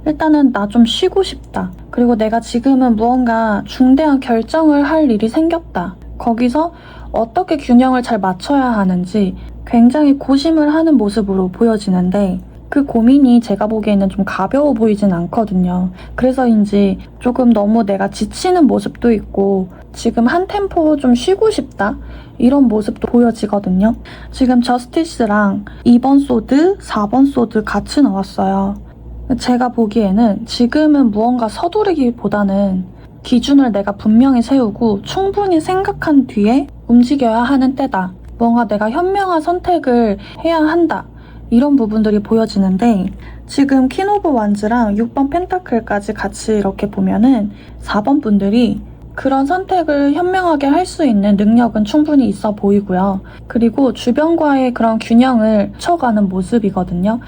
일단은 나 좀 쉬고 싶다. 그리고 내가 지금은 무언가 중대한 결정을 할 일이 생겼다. 거기서 어떻게 균형을 잘 맞춰야 하는지 굉장히 고심을 하는 모습으로 보여지는데, 그 고민이 제가 보기에는 좀 가벼워 보이진 않거든요. 그래서인지 조금 너무 내가 지치는 모습도 있고 지금 한 템포 좀 쉬고 싶다 이런 모습도 보여지거든요. 지금 저스티스랑 2번 소드, 4번 소드 같이 나왔어요. 제가 보기에는 지금은 무언가 서두르기보다는 기준을 내가 분명히 세우고 충분히 생각한 뒤에 움직여야 하는 때다. 뭔가 내가 현명한 선택을 해야 한다. 이런 부분들이 보여지는데 지금 퀸 오브 완즈랑 6번 펜타클까지 같이 이렇게 보면은 4번 분들이 그런 선택을 현명하게 할 수 있는 능력은 충분히 있어 보이고요. 그리고 주변과의 그런 균형을 맞춰가는 모습이거든요.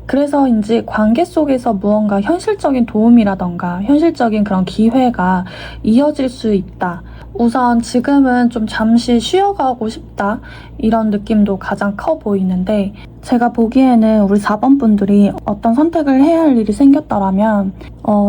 그래서인지 관계 속에서 무언가 현실적인 도움이라던가 현실적인 그런 기회가 이어질 수 있다. 우선 지금은 좀 잠시 쉬어가고 싶다. 이런 느낌도 가장 커 보이는데 제가 보기에는 우리 4번 분들이 어떤 선택을 해야 할 일이 생겼더라면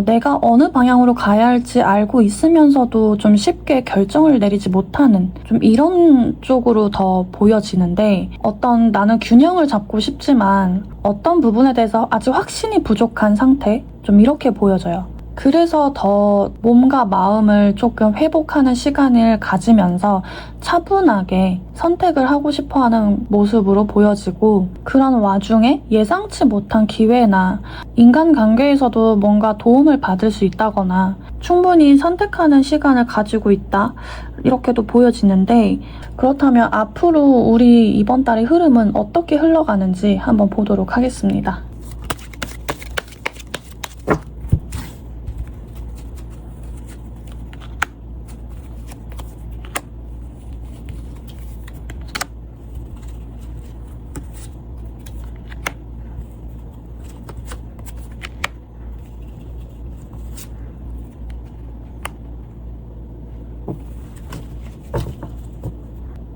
내가 어느 방향으로 가야 할지 알고 있으면서도 좀 쉽게 결정을 내리지 못하는 좀 이런 쪽으로 더 보여지는데 어떤 나는 균형을 잡고 싶지만 어떤 부분에 대해서 아직 확신이 부족한 상태? 좀 이렇게 보여져요. 그래서 더 몸과 마음을 조금 회복하는 시간을 가지면서 차분하게 선택을 하고 싶어하는 모습으로 보여지고 그런 와중에 예상치 못한 기회나 인간관계에서도 뭔가 도움을 받을 수 있다거나 충분히 선택하는 시간을 가지고 있다 이렇게도 보여지는데 그렇다면 앞으로 우리 이번 달의 흐름은 어떻게 흘러가는지 한번 보도록 하겠습니다.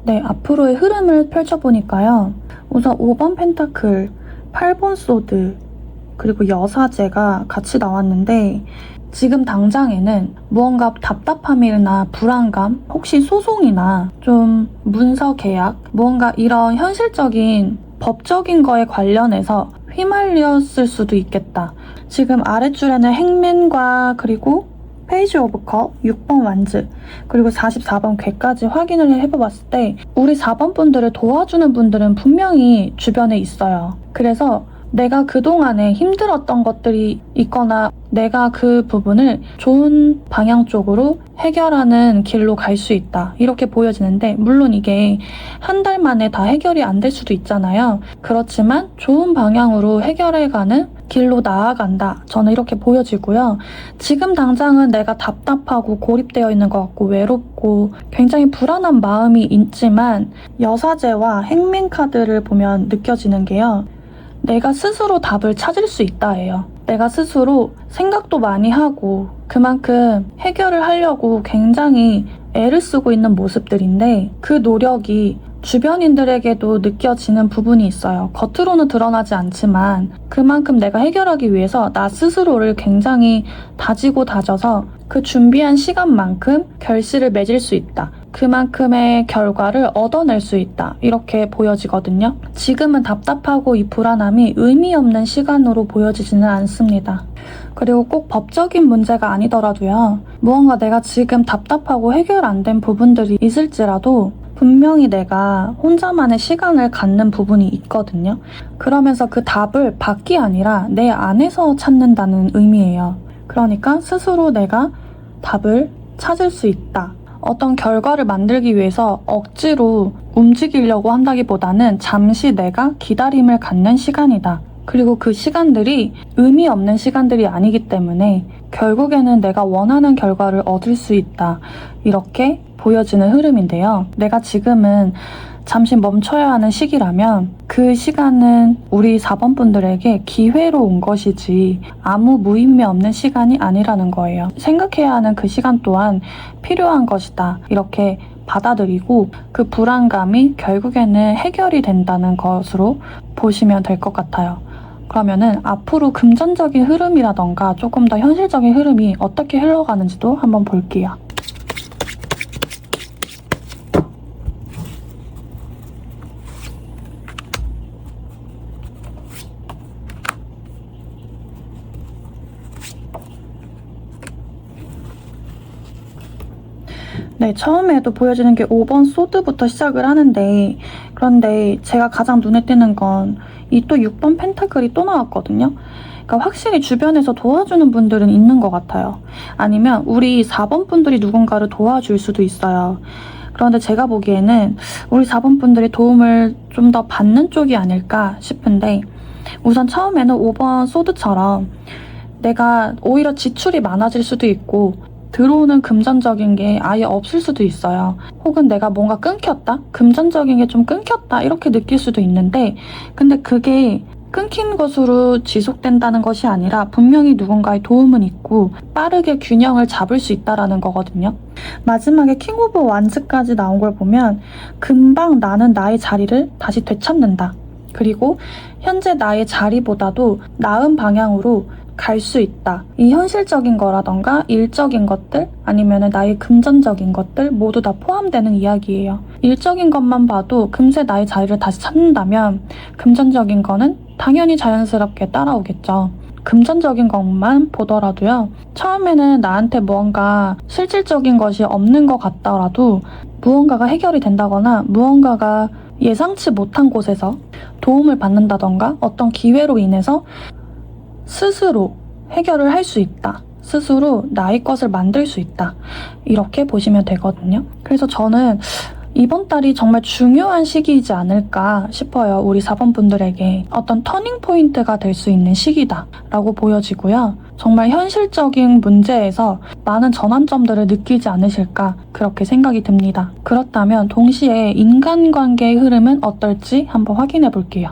네, 앞으로의 흐름을 펼쳐보니까요. 우선 5번 펜타클, 8번 소드, 그리고 여사제가 같이 나왔는데 지금 당장에는 무언가 답답함이나 불안감, 혹시 소송이나 좀 문서 계약, 무언가 이런 현실적인 법적인 거에 관련해서 휘말렸을 수도 있겠다. 지금 아랫줄에는 행맨과 그리고 페이지 오브 컵, 6번 완즈, 그리고 44번 괴까지 확인을 해봐봤을 때 우리 4번 분들을 도와주는 분들은 분명히 주변에 있어요. 그래서 내가 그동안에 힘들었던 것들이 있거나 내가 그 부분을 좋은 방향 쪽으로 해결하는 길로 갈 수 있다. 이렇게 보여지는데 물론 이게 한 달 만에 다 해결이 안 될 수도 있잖아요. 그렇지만 좋은 방향으로 해결해가는 길로 나아간다. 저는 이렇게 보여지고요. 지금 당장은 내가 답답하고 고립되어 있는 것 같고 외롭고 굉장히 불안한 마음이 있지만 여사제와 행맨 카드를 보면 느껴지는 게요. 내가 스스로 답을 찾을 수 있다예요. 내가 스스로 생각도 많이 하고 그만큼 해결을 하려고 굉장히 애를 쓰고 있는 모습들인데 그 노력이 주변인들에게도 느껴지는 부분이 있어요. 겉으로는 드러나지 않지만 그만큼 내가 해결하기 위해서 나 스스로를 굉장히 다지고 다져서 그 준비한 시간만큼 결실을 맺을 수 있다. 그만큼의 결과를 얻어낼 수 있다. 이렇게 보여지거든요. 지금은 답답하고 이 불안함이 의미 없는 시간으로 보여지지는 않습니다. 그리고 꼭 법적인 문제가 아니더라도요. 무언가 내가 지금 답답하고 해결 안 된 부분들이 있을지라도 분명히 내가 혼자만의 시간을 갖는 부분이 있거든요. 그러면서 그 답을 밖이 아니라 내 안에서 찾는다는 의미예요. 그러니까 스스로 내가 답을 찾을 수 있다. 어떤 결과를 만들기 위해서 억지로 움직이려고 한다기보다는 잠시 내가 기다림을 갖는 시간이다. 그리고 그 시간들이 의미 없는 시간들이 아니기 때문에 결국에는 내가 원하는 결과를 얻을 수 있다. 이렇게 보여지는 흐름인데요. 내가 지금은 잠시 멈춰야 하는 시기라면 그 시간은 우리 4번 분들에게 기회로 온 것이지 아무 무의미 없는 시간이 아니라는 거예요. 생각해야 하는 그 시간 또한 필요한 것이다. 이렇게 받아들이고 그 불안감이 결국에는 해결이 된다는 것으로 보시면 될 것 같아요. 그러면은 앞으로 금전적인 흐름이라던가 조금 더 현실적인 흐름이 어떻게 흘러가는지도 한번 볼게요. 네, 처음에도 보여지는 게 5번 소드부터 시작을 하는데, 그런데 제가 가장 눈에 띄는 건 이 또 6번 펜타클이 또 나왔거든요. 그러니까 확실히 주변에서 도와주는 분들은 있는 것 같아요. 아니면 우리 4번 분들이 누군가를 도와줄 수도 있어요. 그런데 제가 보기에는 우리 4번 분들이 도움을 좀 더 받는 쪽이 아닐까 싶은데, 우선 처음에는 5번 소드처럼 내가 오히려 지출이 많아질 수도 있고 들어오는 금전적인 게 아예 없을 수도 있어요. 혹은 내가 뭔가 끊겼다? 금전적인 게 좀 끊겼다? 이렇게 느낄 수도 있는데, 근데 그게 끊긴 것으로 지속된다는 것이 아니라 분명히 누군가의 도움은 있고 빠르게 균형을 잡을 수 있다는 거거든요. 마지막에 킹 오브 완즈까지 나온 걸 보면 금방 나는 나의 자리를 다시 되찾는다. 그리고 현재 나의 자리보다도 나은 방향으로 갈 수 있다. 이 현실적인 거라던가 일적인 것들 아니면 나의 금전적인 것들 모두 다 포함되는 이야기예요. 일적인 것만 봐도 금세 나의 자리를 다시 찾는다면 금전적인 거는 당연히 자연스럽게 따라오겠죠. 금전적인 것만 보더라도요. 처음에는 나한테 무언가 실질적인 것이 없는 것 같더라도 무언가가 해결이 된다거나 무언가가 예상치 못한 곳에서 도움을 받는다던가 어떤 기회로 인해서 스스로 해결을 할 수 있다. 스스로 나의 것을 만들 수 있다. 이렇게 보시면 되거든요. 그래서 저는 이번 달이 정말 중요한 시기이지 않을까 싶어요. 우리 4번 분들에게 어떤 터닝 포인트가 될 수 있는 시기다라고 보여지고요. 정말 현실적인 문제에서 많은 전환점들을 느끼지 않으실까 그렇게 생각이 듭니다. 그렇다면 동시에 인간관계의 흐름은 어떨지 한번 확인해 볼게요.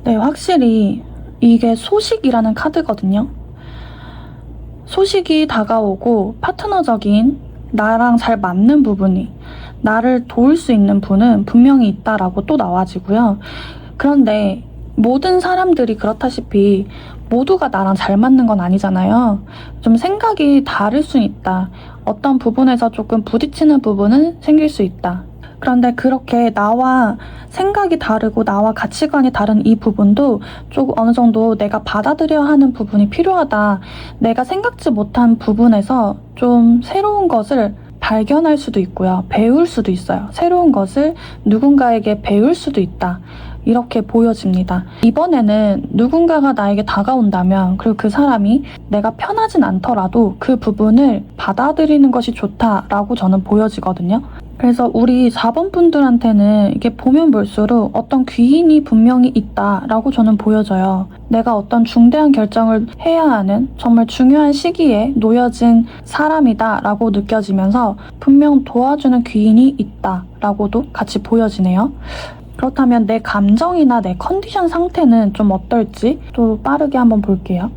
네, 확실히 이게 소식이라는 카드거든요. 소식이 다가오고 파트너적인 나랑 잘 맞는 부분이 나를 도울 수 있는 분은 분명히 있다라고 또 나와지고요. 그런데 모든 사람들이 그렇다시피 모두가 나랑 잘 맞는 건 아니잖아요. 좀 생각이 다를 수 있다. 어떤 부분에서 조금 부딪히는 부분은 생길 수 있다. 그런데 그렇게 나와 생각이 다르고 나와 가치관이 다른 이 부분도 조금 어느 정도 내가 받아들여야 하는 부분이 필요하다. 내가 생각지 못한 부분에서 좀 새로운 것을 발견할 수도 있고요. 배울 수도 있어요. 새로운 것을 누군가에게 배울 수도 있다. 이렇게 보여집니다. 이번에는 누군가가 나에게 다가온다면 그리고 그 사람이 내가 편하진 않더라도 그 부분을 받아들이는 것이 좋다라고 저는 보여지거든요. 그래서 우리 4번 분들한테는 이게 보면 볼수록 어떤 귀인이 분명히 있다라고 저는 보여져요. 내가 어떤 중대한 결정을 해야 하는 정말 중요한 시기에 놓여진 사람이다라고 느껴지면서 분명 도와주는 귀인이 있다라고도 같이 보여지네요. 그렇다면 내 감정이나 내 컨디션 상태는 좀 어떨지 또 빠르게 한번 볼게요.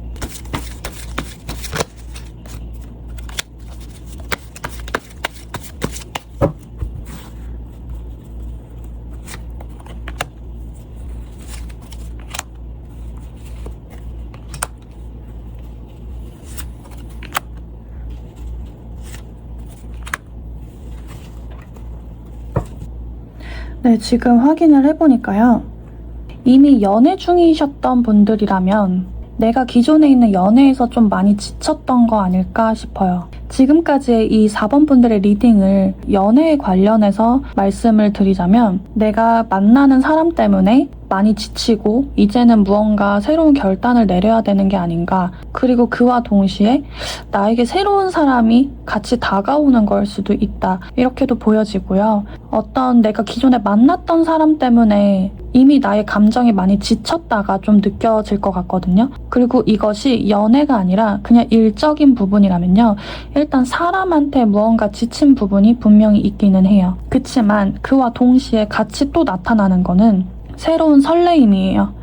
네, 지금 확인을 해보니까요. 이미 연애 중이셨던 분들이라면 내가 기존에 있는 연애에서 좀 많이 지쳤던 거 아닐까 싶어요. 지금까지의 이 4번 분들의 리딩을 연애에 관련해서 말씀을 드리자면 내가 만나는 사람 때문에 많이 지치고 이제는 무언가 새로운 결단을 내려야 되는 게 아닌가. 그리고 그와 동시에 나에게 새로운 사람이 같이 다가오는 걸 수도 있다. 이렇게도 보여지고요. 어떤 내가 기존에 만났던 사람 때문에 이미 나의 감정이 많이 지쳤다가 좀 느껴질 것 같거든요. 그리고 이것이 연애가 아니라 그냥 일적인 부분이라면요. 일단 사람한테 무언가 지친 부분이 분명히 있기는 해요. 그치만 그와 동시에 같이 또 나타나는 거는 새로운 설레임이에요.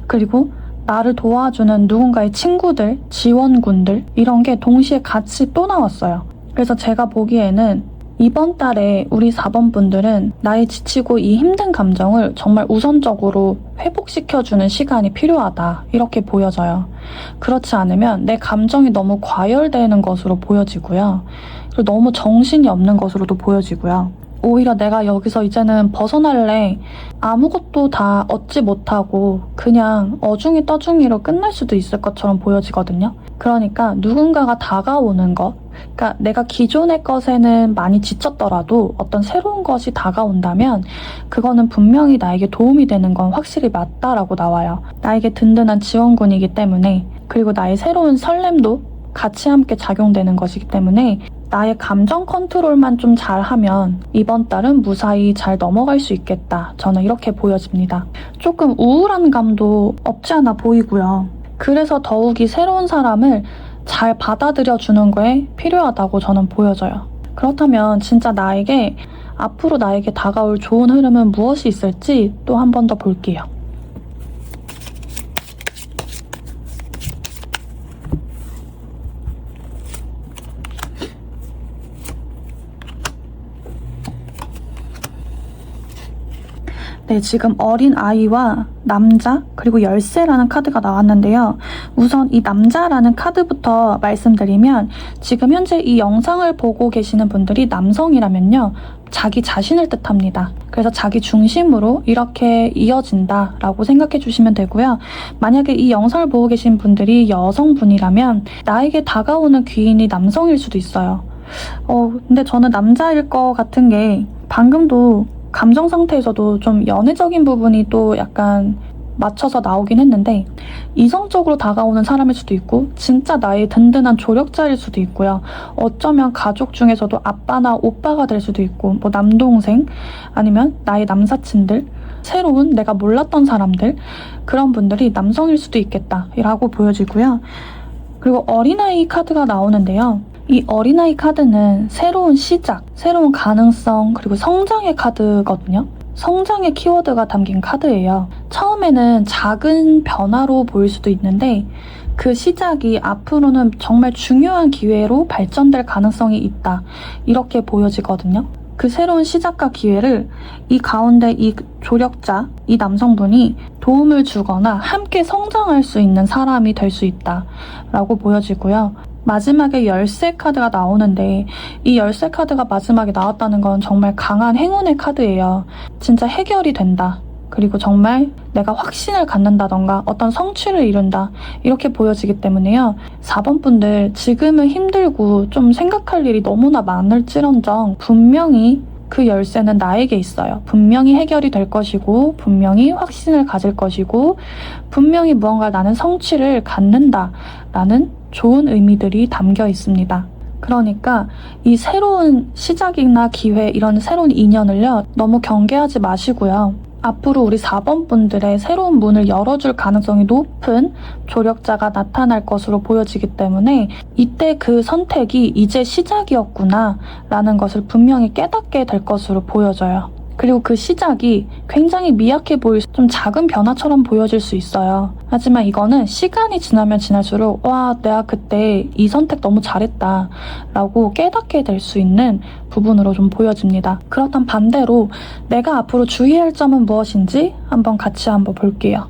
그리고 나를 도와주는 누군가의 친구들, 지원군들 이런 게 동시에 같이 또 나왔어요. 그래서 제가 보기에는 이번 달에 우리 4번 분들은 나의 지치고 이 힘든 감정을 정말 우선적으로 회복시켜주는 시간이 필요하다. 이렇게 보여져요. 그렇지 않으면 내 감정이 너무 과열되는 것으로 보여지고요. 그리고 너무 정신이 없는 것으로도 보여지고요. 오히려 내가 여기서 이제는 벗어날래. 아무것도 다 얻지 못하고 그냥 어중이 떠중이로 끝날 수도 있을 것처럼 보여지거든요. 그러니까 누군가가 다가오는 것, 그러니까 내가 기존의 것에는 많이 지쳤더라도 어떤 새로운 것이 다가온다면 그거는 분명히 나에게 도움이 되는 건 확실히 맞다라고 나와요. 나에게 든든한 지원군이기 때문에, 그리고 나의 새로운 설렘도 같이 함께 작용되는 것이기 때문에 나의 감정 컨트롤만 좀 잘하면 이번 달은 무사히 잘 넘어갈 수 있겠다. 저는 이렇게 보여집니다. 조금 우울한 감도 없지 않아 보이고요. 그래서 더욱이 새로운 사람을 잘 받아들여 주는 거에 필요하다고 저는 보여져요. 그렇다면 진짜 나에게 앞으로 나에게 다가올 좋은 흐름은 무엇이 있을지 또 한 번 더 볼게요. 네, 지금 어린 아이와 남자 그리고 열쇠라는 카드가 나왔는데요. 우선 이 남자라는 카드부터 말씀드리면 지금 현재 이 영상을 보고 계시는 분들이 남성이라면요. 자기 자신을 뜻합니다. 그래서 자기 중심으로 이렇게 이어진다라고 생각해 주시면 되고요. 만약에 이 영상을 보고 계신 분들이 여성분이라면 나에게 다가오는 귀인이 남성일 수도 있어요. 근데 저는 남자일 것 같은 게 방금도 감정 상태에서도 좀 연애적인 부분이 또 약간 맞춰서 나오긴 했는데 이성적으로 다가오는 사람일 수도 있고 진짜 나의 든든한 조력자일 수도 있고요. 어쩌면 가족 중에서도 아빠나 오빠가 될 수도 있고 뭐 남동생 아니면 나의 남사친들 새로운 내가 몰랐던 사람들 그런 분들이 남성일 수도 있겠다라고 보여지고요. 그리고 어린아이 카드가 나오는데요. 이 어린아이 카드는 새로운 시작, 새로운 가능성, 그리고 성장의 카드거든요. 성장의 키워드가 담긴 카드예요. 처음에는 작은 변화로 보일 수도 있는데 그 시작이 앞으로는 정말 중요한 기회로 발전될 가능성이 있다. 이렇게 보여지거든요. 그 새로운 시작과 기회를 이 가운데 이 조력자, 이 남성분이 도움을 주거나 함께 성장할 수 있는 사람이 될 수 있다. 라고 보여지고요. 마지막에 열쇠 카드가 나오는데 이 열쇠 카드가 마지막에 나왔다는 건 정말 강한 행운의 카드예요. 진짜 해결이 된다. 그리고 정말 내가 확신을 갖는다던가 어떤 성취를 이룬다. 이렇게 보여지기 때문에요. 4번 분들 지금은 힘들고 좀 생각할 일이 너무나 많을지언정 분명히 그 열쇠는 나에게 있어요. 분명히 해결이 될 것이고 분명히 확신을 가질 것이고 분명히 무언가 나는 성취를 갖는다라는 좋은 의미들이 담겨 있습니다. 그러니까 이 새로운 시작이나 기회 이런 새로운 인연을요. 너무 경계하지 마시고요. 앞으로 우리 4번 분들의 새로운 문을 열어줄 가능성이 높은 조력자가 나타날 것으로 보여지기 때문에 이때 그 선택이 이제 시작이었구나 라는 것을 분명히 깨닫게 될 것으로 보여져요. 그리고 그 시작이 굉장히 미약해 보일 좀 작은 변화처럼 보여질 수 있어요. 하지만 이거는 시간이 지나면 지날수록 와, 내가 그때 이 선택 너무 잘했다 라고 깨닫게 될 수 있는 부분으로 좀 보여집니다. 그렇다면 반대로 내가 앞으로 주의할 점은 무엇인지 같이 한번 볼게요.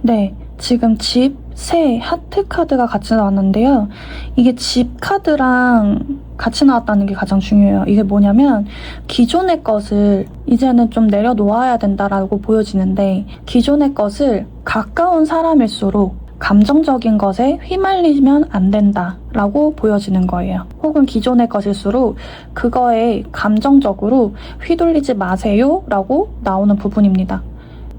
네, 지금 집, 새, 하트 카드가 같이 나왔는데요. 이게 집 카드랑 같이 나왔다는 게 가장 중요해요. 이게 뭐냐면 기존의 것을 이제는 좀 내려놓아야 된다라고 보여지는데 기존의 것을 가까운 사람일수록 감정적인 것에 휘말리면 안 된다라고 보여지는 거예요. 혹은 기존의 것일수록 그거에 감정적으로 휘둘리지 마세요라고 나오는 부분입니다.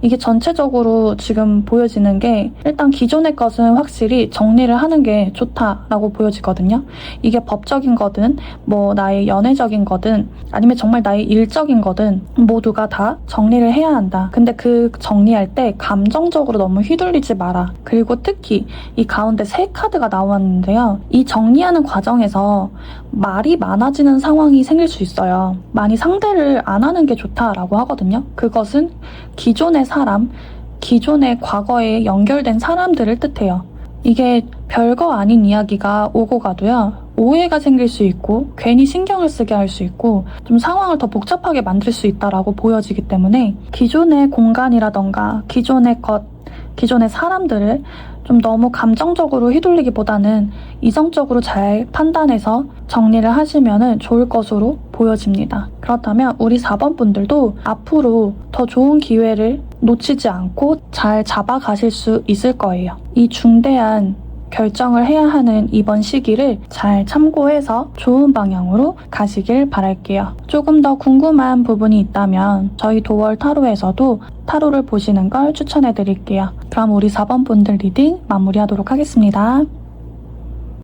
이게 전체적으로 지금 보여지는 게 일단 기존의 것은 확실히 정리를 하는 게 좋다라고 보여지거든요. 이게 법적인 거든 뭐 나의 연애적인 거든 아니면 정말 나의 일적인 거든 모두가 다 정리를 해야 한다. 근데 그 정리할 때 감정적으로 너무 휘둘리지 마라. 그리고 특히 이 가운데 새 카드가 나왔는데요. 이 정리하는 과정에서 말이 많아지는 상황이 생길 수 있어요. 많이 상대를 안 하는 게 좋다라고 하거든요. 그것은 기존의 사람, 기존의 과거에 연결된 사람들을 뜻해요. 이게 별거 아닌 이야기가 오고 가도요. 오해가 생길 수 있고 괜히 신경을 쓰게 할 수 있고 좀 상황을 더 복잡하게 만들 수 있다라고 보여지기 때문에 기존의 공간이라던가 기존의 사람들을 좀 너무 감정적으로 휘둘리기보다는 이성적으로 잘 판단해서 정리를 하시면 좋을 것으로 보여집니다. 그렇다면 우리 4번 분들도 앞으로 더 좋은 기회를 놓치지 않고 잘 잡아가실 수 있을 거예요. 이 중대한 결정을 해야 하는 이번 시기를 잘 참고해서 좋은 방향으로 가시길 바랄게요. 조금 더 궁금한 부분이 있다면 저희 도월 타로에서도 타로를 보시는 걸 추천해 드릴게요. 그럼 우리 4번 분들 리딩 마무리하도록 하겠습니다.